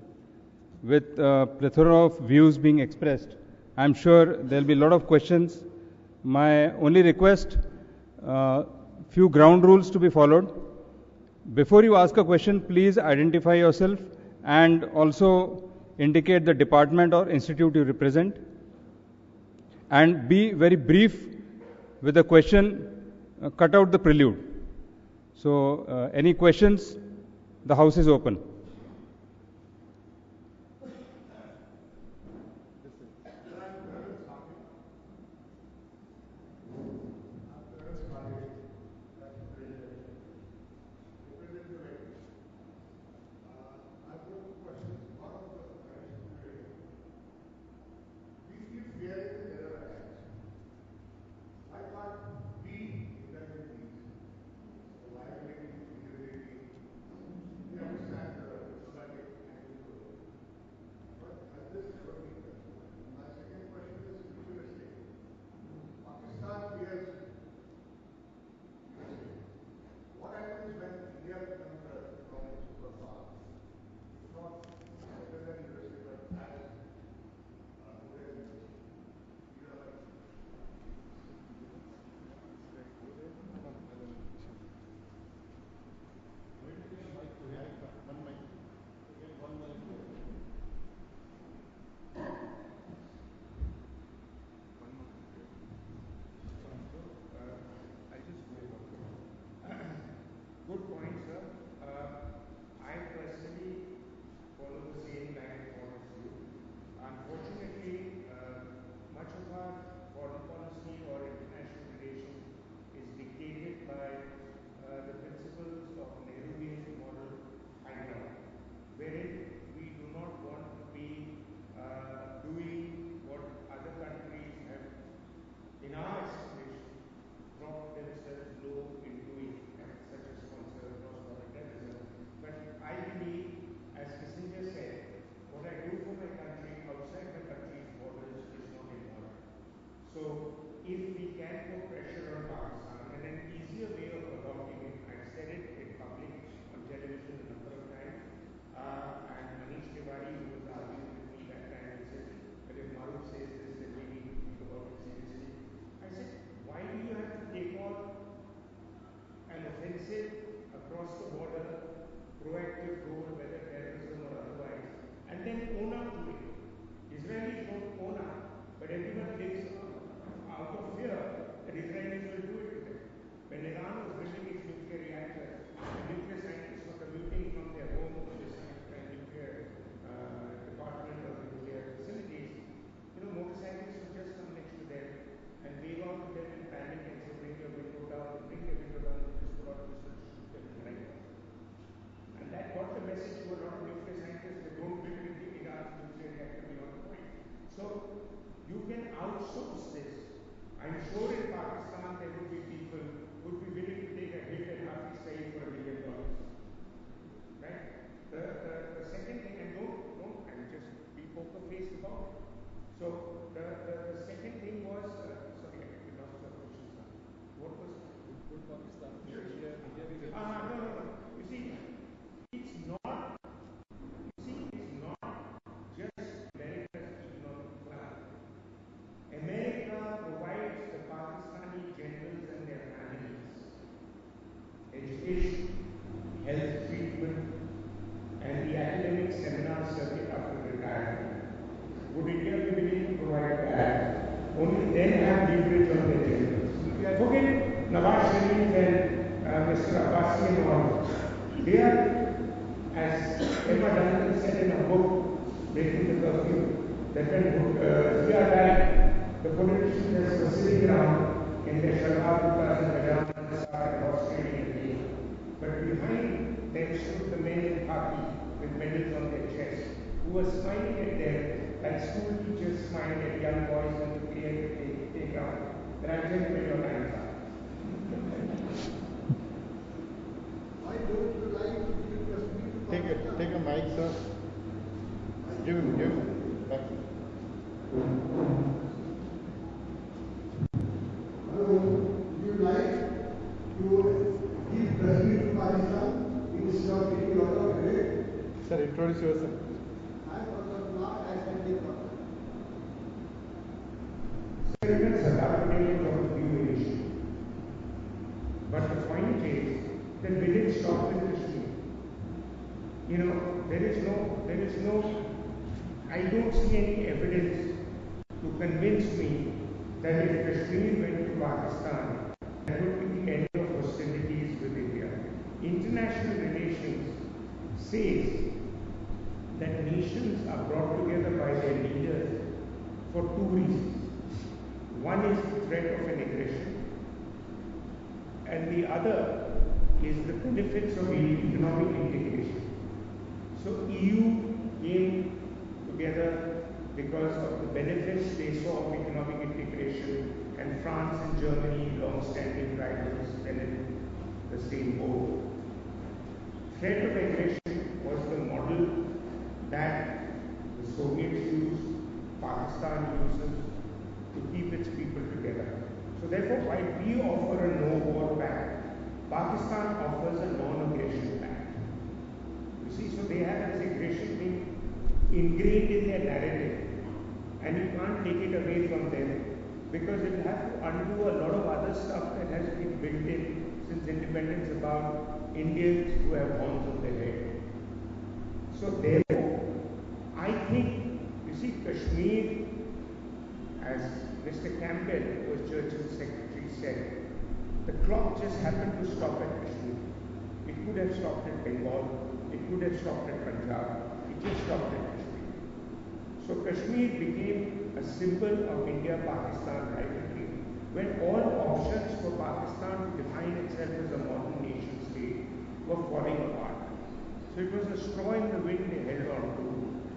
with a plethora of views being expressed. I'm sure there'll be a lot of questions. My only request, few ground rules to be followed. Before you ask a question, please identify yourself and also indicate the department or institute you represent. And be very brief with the question, cut out the prelude. So, any questions? The house is open. We understand the Mr. Abbasi and all, they are, as Emma Duncan said in her book, Breaking the Curfew, that when Zia died, the politicians were sitting around in their shalwar kurtas and pajamas and prostrating in the knee. But behind them stood the men in khaki with medals on their chests, who were smiling at them like school teachers smiled at young boys when they play at the playground. But I'll tell you when your time's up. Why don't you like to give Kashmir to Pakistan? Take a mic, sir. Give him. Back. Hello, would you like to give Kashmir to Pakistan instead of taking a lot of credit? Sir, introduce yourself. I am Prof. Not as I take Prof. Even Sardar Patel was of new age. But the point is that we didn't stop with Kashmir. You know, there is no, I don't see any evidence to convince me that if Kashmir went to Pakistan, that would be the end of hostilities with India. International relations says that nations are brought together by their leaders for two reasons. One is the threat of an aggression, and the other is the benefits of economic integration. So EU came together because of the benefits they saw of economic integration, and France and Germany, long-standing rivals, fell in the same boat. Threat of aggression was the model that the Soviets used, Pakistan uses, to keep its people together. So therefore, while we offer a no-war pact, Pakistan offers a non-aggression pact. You see, so they have this aggression thing ingrained in their narrative, and you can't take it away from them, because it will have to undo a lot of other stuff that has been built in since independence about Indians who have horns on their head. So therefore, I think, you see, Kashmir, as Mr. Campbell, who was Churchill's secretary, said, the clock just happened to stop at Kashmir. It could have stopped at Bengal, it could have stopped at Punjab, it just stopped at Kashmir. So Kashmir became a symbol of India-Pakistan rivalry, when all options for Pakistan to define itself as a modern nation state were falling apart. So it was a straw in the wind they held on to.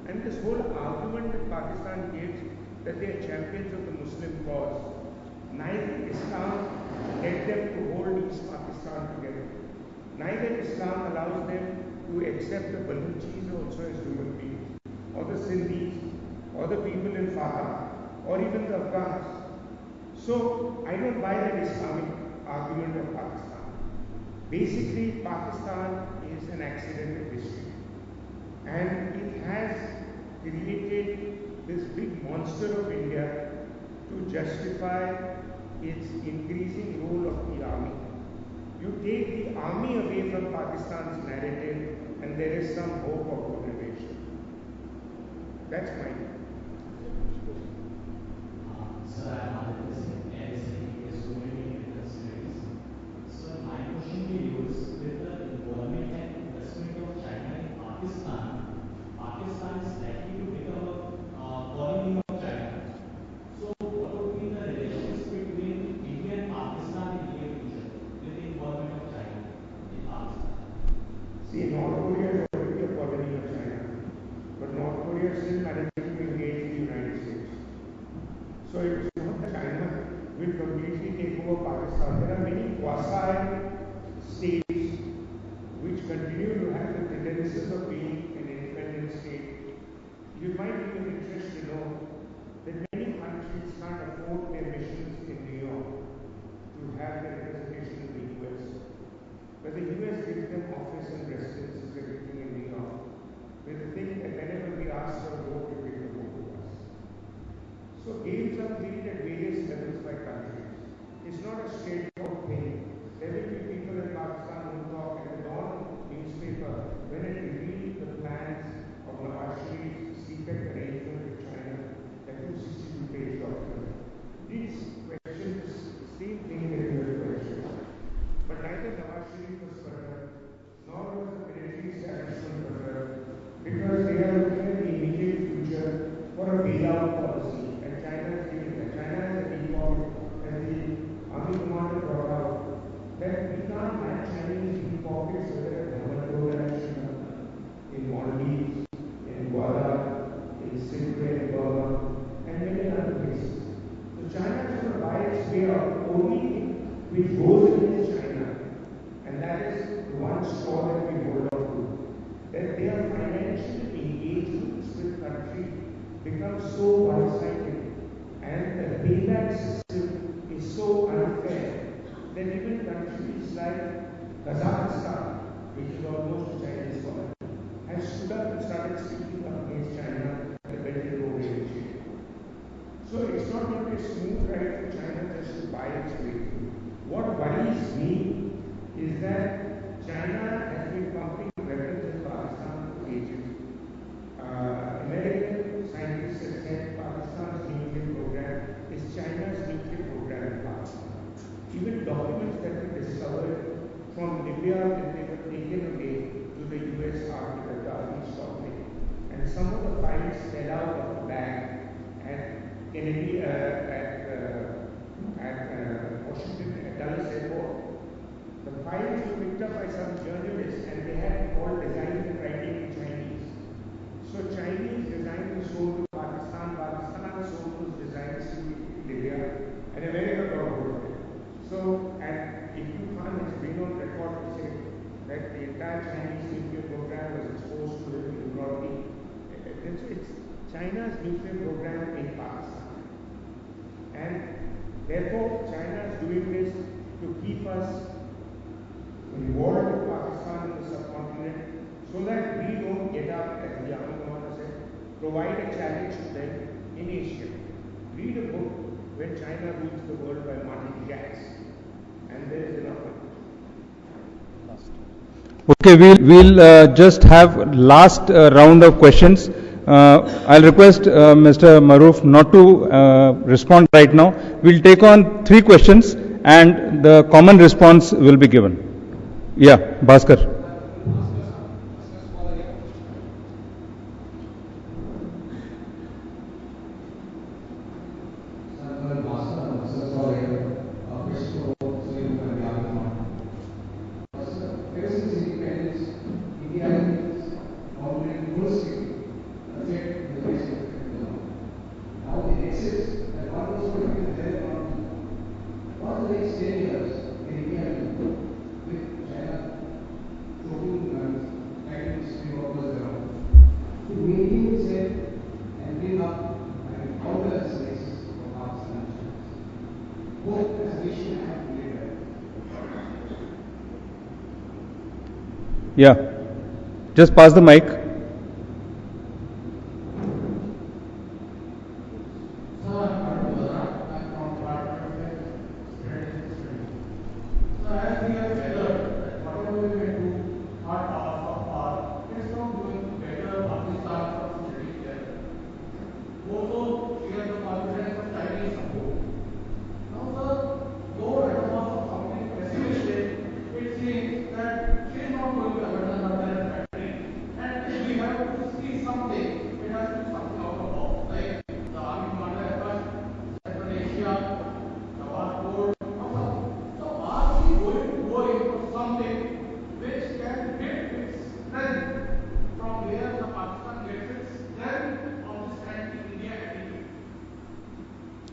And this whole argument that Pakistan gives that they are champions of the Muslim cause, neither Islam led them to hold East Pakistan together. Neither Islam allows them to accept the Baluchis also as human beings, or the Sindhis, or the people in Fatah, or even the Afghans. So I don't buy that Islamic argument of Pakistan. Basically, Pakistan is an accident of history, and it has created this big monster of India to justify its increasing role of the army. You take the army away from Pakistan's narrative, and there is some hope of liberation. That's my view. Sir, I am Aditya Singh, and is so many different studies. So my question to you is, with the involvement and investment of China in Pakistan, Pakistan is likely to become a colony of China. So what would be the relations between India and Pakistan in near future with the involvement of China in Pakistan? See, North Korea is already a colony of China, but North Korea still manages to engage the United States. So it's not that China will completely take over Pakistan. There are many quasi-states which continue to have the tendencies of being an independent state. You might be of interest to know that many countries can't afford their missions in New York to have their representation in the US. But the US gives them office and residences, everything in New York, with the thing that whenever we ask for a vote, they give a vote to us. So games are played at various levels by countries. It's not a straightforward thing. There will be bailout policy, and China is giving that. China has a deep pocket, as the army commander brought out, that we can't match Chinese deep pockets, whether at government programs in Maldives, in Guadalajara, in Zimbabwe, in Burma, and many other places. So China is going to buy its way out only which goes against China, and that is the one straw that we hold on to. That their financial engagements with countries become so one-sided, and the payback system is so unfair that even countries like Kazakhstan, which is almost a Chinese colony, has stood up and started speaking up against China and the Belt and Road Initiative. So it's not going to be a smooth ride for China just to buy its way through. What worries me is that China has been pumping weapons in Pakistan for ages. American scientists have said Pakistan's nuclear program is China's nuclear program in Pakistan. Even documents that were discovered from Libya when they were taken away to the US Army, the Darwin Scotland, and some of the files fell out of the bag at Kennedy at Washington at Dulles Airport. The files were picked up by some journalists, and they had all design and writing in Chinese. So Chinese design was sold to Pakistan, Pakistan sold those designs to Libya, and America got hold of it. So, and Ibn Khan has been on record to say that the entire Chinese nuclear program was exposed to the European. It's China's nuclear program in Pakistan. And therefore, China is doing this to keep us involved with Pakistan in the subcontinent so that we don't get up, as the army commander said, provide a challenge to them in Asia. Read a book When China Rules the World by Martin Jacks, and there is enough of it. Okay, we'll just have last round of questions. I'll request Mr. Maroof not to respond right now. We'll take on 3 questions and the common response will be given. Yeah, Bhaskar. Yeah, just pass the mic.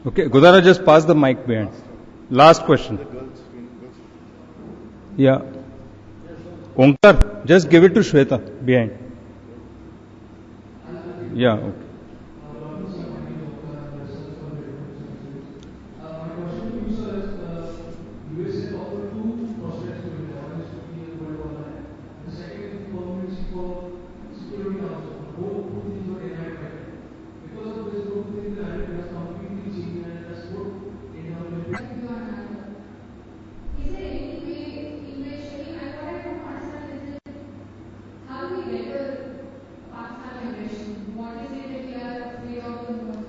Okay, Godara, just pass the mic behind. Last question. Yeah. Onkar, just give it to Shweta behind. Yeah, okay. Is there any way in which, what I want to understand is that how do we deter Pakistan aggression? What is it that we are afraid of the most?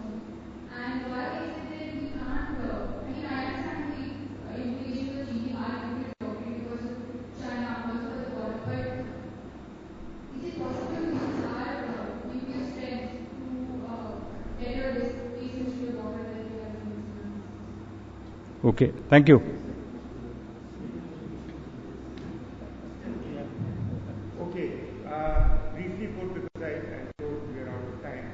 And why is it that we can't, I understand the implications of changing our nuclear doctrine because of China also at the border, but is it possible to use our nuclear strength to deter Okay, thank you. Okay, briefly put, because I'm told we are out of time.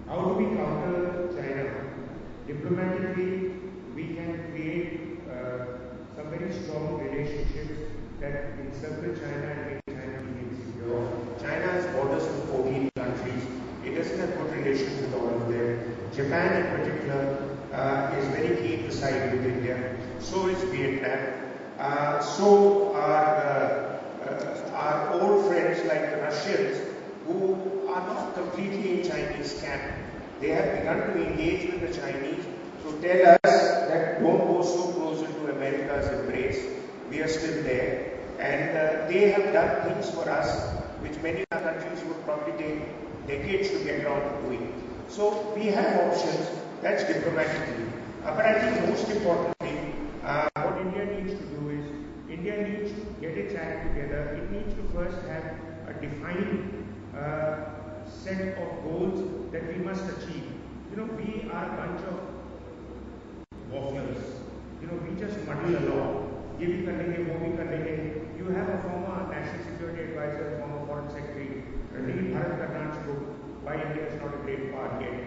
How do we counter China? Diplomatically, we can create some very strong relationships that encircle China and make China feel insecure. China has borders with 14 countries. It doesn't have good relations with all of them. Japan in particular is very keen to side with India. So is Vietnam. So are old friends like the Russians, who are not completely in Chinese camp. They have begun to engage with the Chinese to tell us that don't go so close into America's embrace. We are still there. And they have done things for us which many other countries would probably take decades to get around to doing. So we have options. That's diplomatically. But I think most importantly, what India needs to do is, India needs to get its act together. It needs to first have a defined set of goals that we must achieve. You know, we are a bunch of wafflers. You know, we just muddle along. You have a former National Security Advisor, former Foreign Secretary, reading Bharat Karnat's book, Why India is Not a Great Power Yet.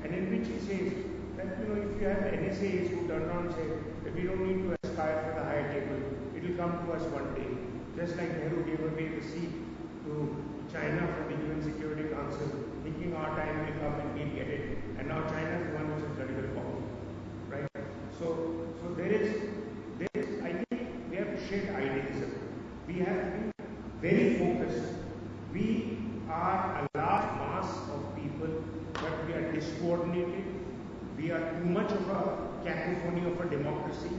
And in which he says that, you know, if you have NSAs who turn around and say that we don't need to aspire for the higher table, it will come to us one day. Just like Nehru gave away the seat to China from the UN Security Council, thinking our time will come and we'll get it. And now China is the one which is very well popular. Right? So there is, I think we have to shed idealism. We have to be very focused. We are a large mass of people, but we are discoordinated. We are too much of a cacophony of a democracy.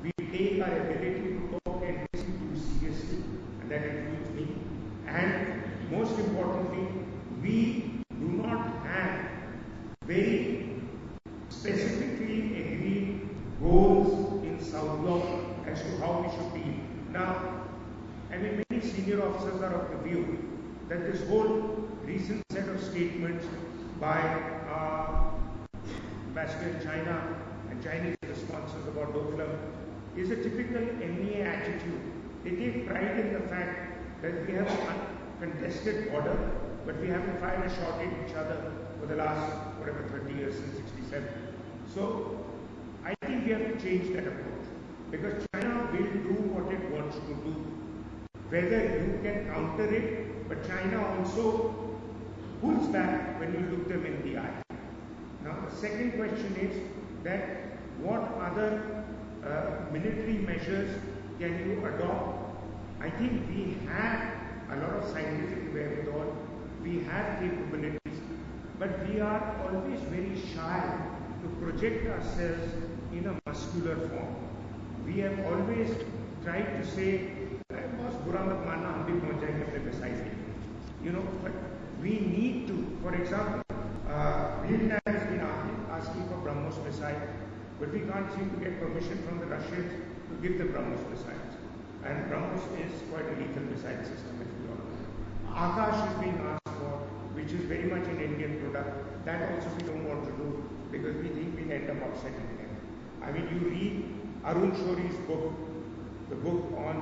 We take our ability to talk and listen too seriously, and that includes me. And most importantly, we do not have very specifically agreed goals in South Bloc as to how we should be. Now, I mean, many senior officers are of the view that this whole recent set of statements by ambassador in China and Chinese responses about Doklam is a typical MEA attitude. They take pride in the fact that we have a contested border, but we haven't fired a shot at each other for the last, 30 years since 67. So, I think we have to change that approach, because China will do what it wants to do. Whether you can counter it, but China also pulls back when you look them in the eye. Now, the second question is that what other military measures can you adopt? I think we have a lot of scientific wherewithal, we have capabilities, but we are always very shy to project ourselves in a muscular form. We have always tried to say, boss, bura mat manna, hum bhi pahunch jayenge apne missile ke. You know, but we need to, for example, Vietnam has been asking for BrahMos missile, but we can't seem to get permission from the Russians to give the BrahMos missiles. And BrahMos is quite a lethal missile system, as we all know. Akash is being asked for, which is very much an Indian product. That also we don't want to do, because we think we'll end up upsetting them. I mean, you read Arun Shori's book, the book on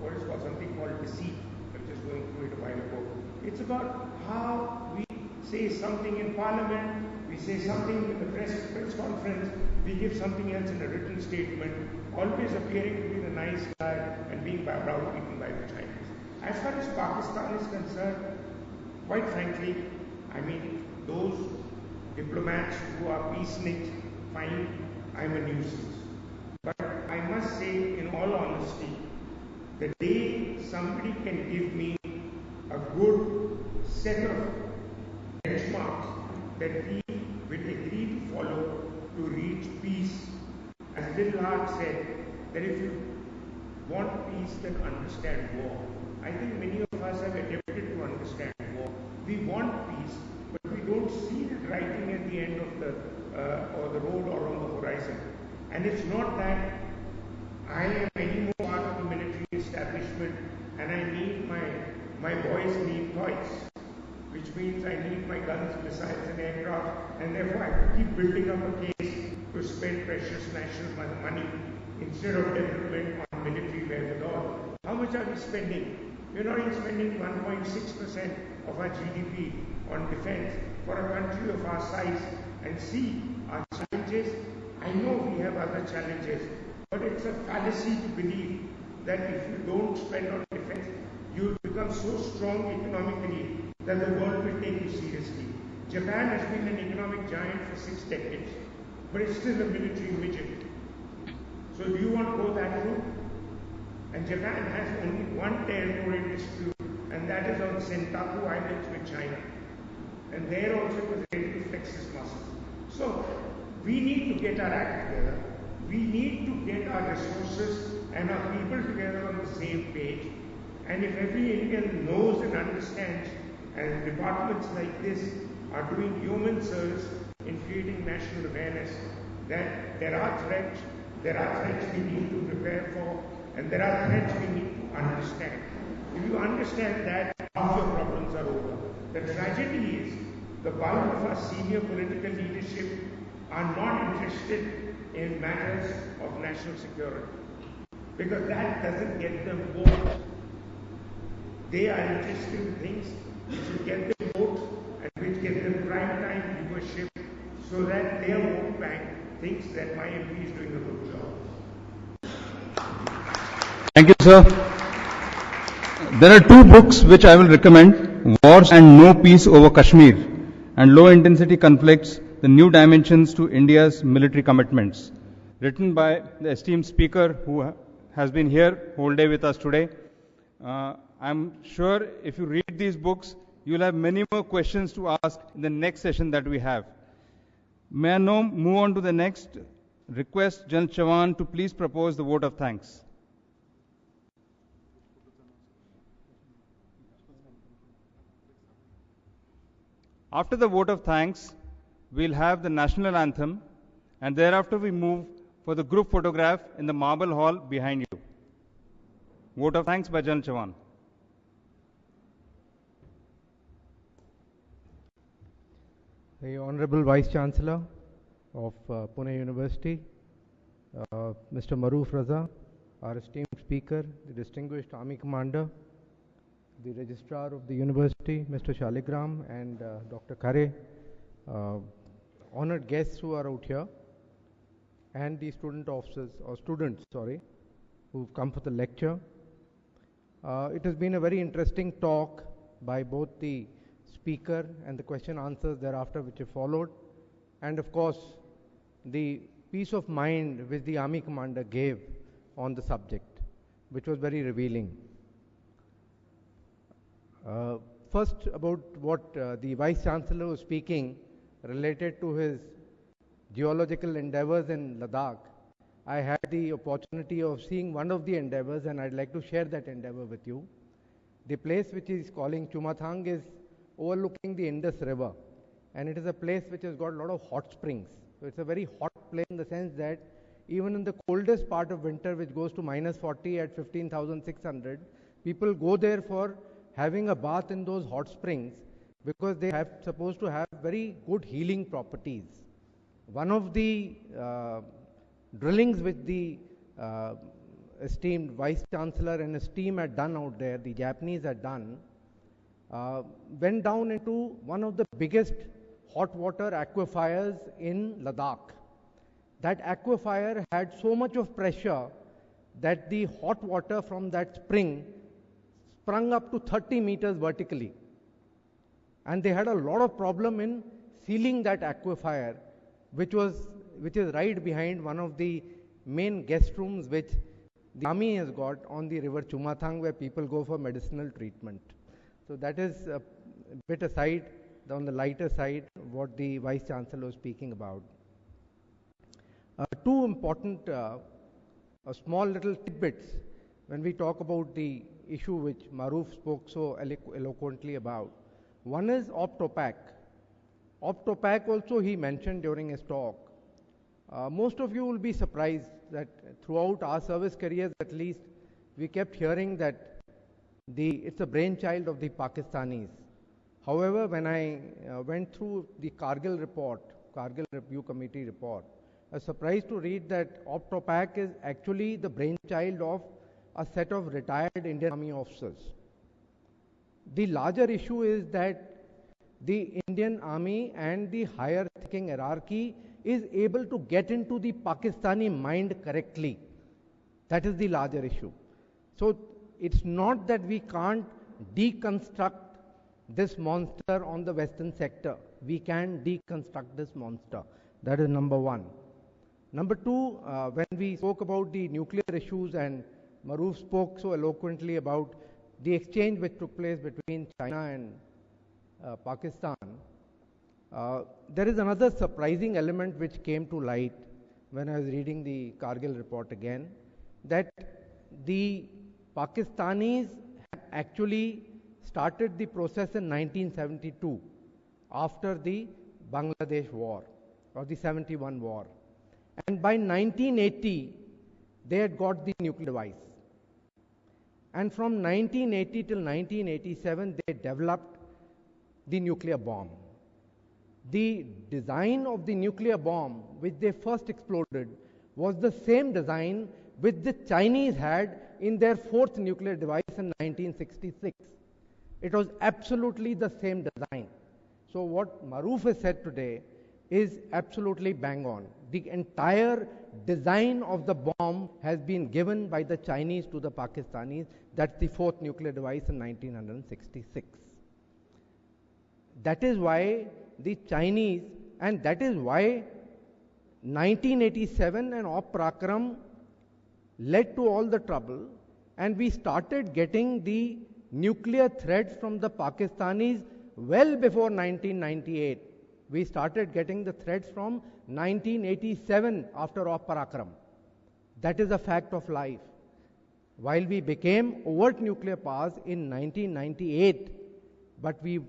what is called something called deceit. I was just going through it a while ago. It's about how we say something in Parliament, we say something in the press conference, we give something else in a written statement, always appearing to be the nice guy and being browbeaten by the Chinese. As far as Pakistan is concerned, quite frankly, I mean, those diplomats who are peaceniks find I'm a nuisance. But I must say, in all honesty, the day somebody can give me a good set of benchmarks that we will agree to follow to reach peace, as Little Hart said, that if you want peace, then understand war. I think many of us have attempted to understand war. We want peace, but we don't see it writing at the end of the road or on the horizon. And it's not that I am any more part of the military establishment and I need my boys need toys, which means I need my guns, missiles and aircraft, and therefore I have to keep building up a case to spend precious national money instead of development on military wherewithal. How much are we spending? We're not even spending 1.6% of our GDP on defense for a country of our size. And see our challenges. I know we have other challenges, but it's a fallacy to believe that if you don't spend on defense, you'll become so strong economically that the world will take you seriously. Japan has been an economic giant for 6 decades, but it's still a military midget. So do you want to go that route? And Japan has only one territorial dispute, and that is on Senkaku Islands with China. And there also it was ready to flex its muscles. So we need to get our act together. We need to get our resources and our people together on the same page. And if every Indian knows and understands, and departments like this are doing yeoman service in creating national awareness, that there are threats we need to prepare for, and there are threats we need to understand. If you understand that, half your problems are over. The tragedy is the bulk of our senior political leadership are not interested in matters of national security, because that doesn't get them votes. They are interested in things which will get them votes and which get them prime time viewership, so that their vote bank thinks that my MP is doing a good job. Thank you, sir. There are 2 books which I will recommend: Wars and No Peace Over Kashmir and Low Intensity Conflicts, The New Dimensions to India's Military Commitments, written by the esteemed speaker who has been here whole day with us today. I'm sure if you read these books, you'll have many more questions to ask in the next session that we have. May I now move on to the next? Request General Chavan to please propose the vote of thanks. After the vote of thanks, we'll have the national anthem, and thereafter we move for the group photograph in the marble hall behind you. Vote of thanks by General Chavan. The Honorable Vice Chancellor of Pune University, Mr. Maroof Raza, our esteemed speaker, the distinguished Army Commander, the Registrar of the University, Mr. Shaligram, and Dr. Khare, honored guests who are out here, and the students who've come for the lecture. It has been a very interesting talk by both the speaker and the question answers thereafter which have followed, and of course the peace of mind which the Army Commander gave on the subject, which was very revealing. First, about what the Vice Chancellor was speaking related to his geological endeavors in Ladakh. I had the opportunity of seeing one of the endeavors, and I'd like to share that endeavor with you. The place which he is calling Chumathang is overlooking the Indus River, and it is a place which has got a lot of hot springs. So it's a very hot place in the sense that even in the coldest part of winter, which goes to -40 at 15,600, people go there for having a bath in those hot springs because they have supposed to have very good healing properties. One of the drillings which the esteemed Vice Chancellor and his team had done out there, the Japanese had done, went down into one of the biggest hot water aquifers in Ladakh. That aquifer had so much of pressure that the hot water from that spring sprung up to 30 meters vertically. And they had a lot of problem in sealing that aquifer, which is right behind one of the main guest rooms which the Army has got on the river Chumathang, where people go for medicinal treatment. So that is a bit aside, on the lighter side, what the Vice Chancellor was speaking about. 2 important small little tidbits when we talk about the issue which Maroof spoke so eloquently about. One is Optopac. Optopac also he mentioned during his talk. Most of you will be surprised that throughout our service careers at least, we kept hearing that it's a brainchild of the Pakistanis. However, when I went through the Kargil report, Kargil Review Committee report, I was surprised to read that OPTOPAC is actually the brainchild of a set of retired Indian Army officers. The larger issue is that the Indian Army and the higher thinking hierarchy is able to get into the Pakistani mind correctly. That is the larger issue. So it's not that we can't deconstruct this monster on the Western sector. We can deconstruct this monster. That is number one. Number two, when we spoke about the nuclear issues, and Maruf spoke so eloquently about the exchange which took place between China and Pakistan, there is another surprising element which came to light when I was reading the Kargil report again, that the Pakistanis had actually started the process in 1972 after the Bangladesh war or the 71 war. And by 1980, they had got the nuclear device. And from 1980 till 1987, they developed the nuclear bomb. The design of the nuclear bomb, which they first exploded, was the same design which the Chinese had in their fourth nuclear device in 1966. It was absolutely the same design. So what Maruf has said today is absolutely bang on. The entire design of the bomb has been given by the Chinese to the Pakistanis. That's the fourth nuclear device in 1966. That is why the Chinese, and that is why 1987 and Op Parakram led to all the trouble, and we started getting the nuclear threats from the Pakistanis well before 1998. We started getting the threats from 1987 after Op Parakram. That is a fact of life. While we became overt nuclear powers in 1998, but we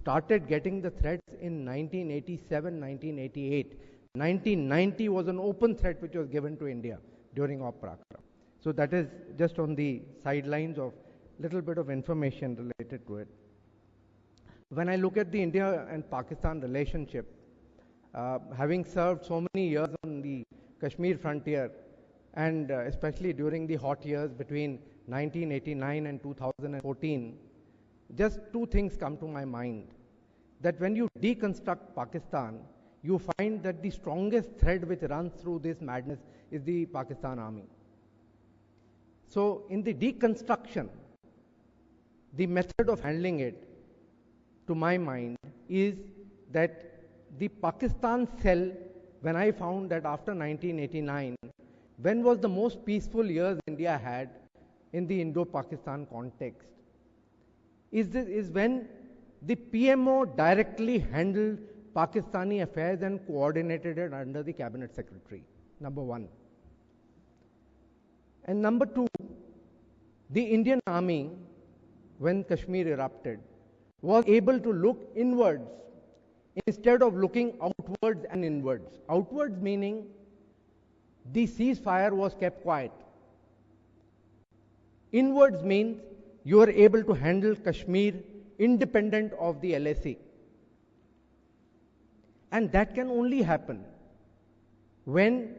started getting the threats in 1987, 1988. 1990 was an open threat which was given to India during Op Parakram. So that is just on the sidelines of little bit of information related to it. When I look at the India and Pakistan relationship, having served so many years on the Kashmir frontier, and especially during the hot years between 1989 and 2014, just two things come to my mind. That when you deconstruct Pakistan, you find that the strongest thread which runs through this madness is the Pakistan army. So in the deconstruction, the method of handling it, to my mind, is that the Pakistan cell, when I found that after 1989, when was the most peaceful years India had in the Indo-Pakistan context, is when the PMO directly handled Pakistani affairs and coordinated it under the Cabinet Secretary, number one. And number two, the Indian Army, when Kashmir erupted, was able to look inwards instead of looking outwards and inwards. Outwards meaning the ceasefire was kept quiet. Inwards means you are able to handle Kashmir independent of the LAC. And that can only happen when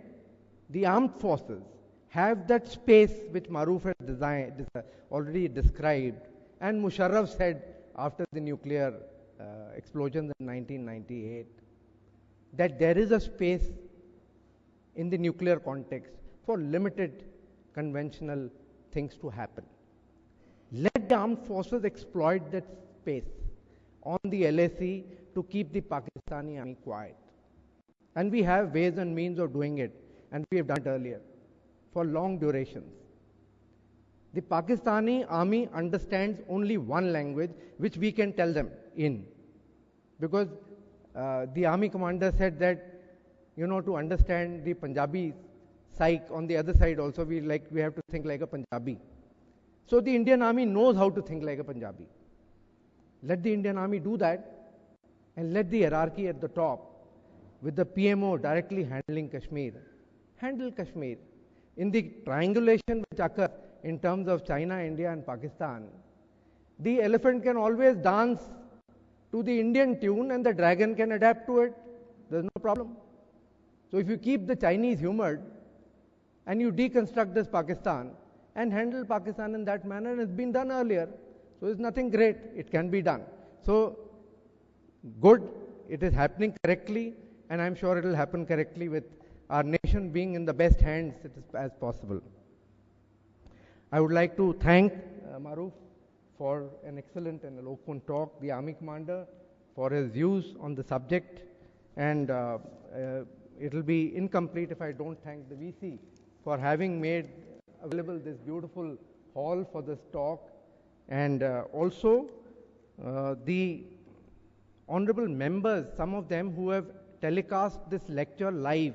the armed forces have that space which Maruf had already described, and Musharraf said after the nuclear explosions in 1998, that there is a space in the nuclear context for limited conventional things to happen. Let the armed forces exploit that space on the LAC to keep the Pakistani army quiet. And we have ways and means of doing it, and we have done it earlier for long durations. The Pakistani army understands only one language which we can tell them in, because the army commander said that, to understand the Punjabi psyche on the other side also, we have to think like a Punjabi. So the Indian army knows how to think like a Punjabi. Let the Indian army do that, and let the hierarchy at the top, with the PMO directly handling Kashmir, handle Kashmir. In the triangulation which occurs in terms of China, India and Pakistan, the elephant can always dance to the Indian tune and the dragon can adapt to it. There's no problem. So if you keep the Chinese humored and you deconstruct this Pakistan and handle Pakistan in that manner, it's been done earlier. So it's nothing great, it can be done. So good, it is happening correctly, and I'm sure it will happen correctly with our nation being in the best hands as possible. I would like to thank Maruf for an excellent and eloquent talk, the Army Commander for his views on the subject, and it will be incomplete if I don't thank the VC for having made available this beautiful hall for this talk, and also the honorable members, some of them who have telecast this lecture live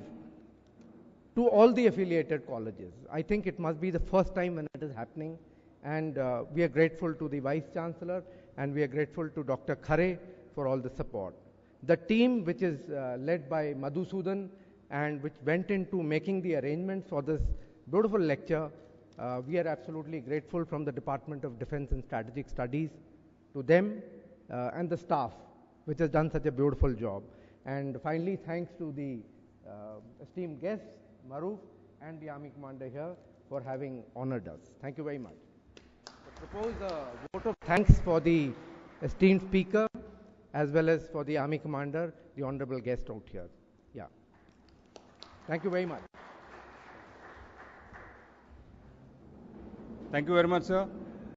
to all the affiliated colleges. I think it must be the first time when it is happening, and we are grateful to the Vice Chancellor and we are grateful to Dr. Khare for all the support. The team which is led by Madhusudan and which went into making the arrangements for this beautiful lecture, we are absolutely grateful from the Department of Defense and Strategic Studies to them and the staff which has done such a beautiful job. And finally, thanks to the esteemed guests, Maruf and the Army Commander here for having honored us. Thank you very much. I propose a vote of thanks for the esteemed speaker as well as for the Army Commander, the honorable guest out here. Yeah. Thank you very much. Thank you very much, sir.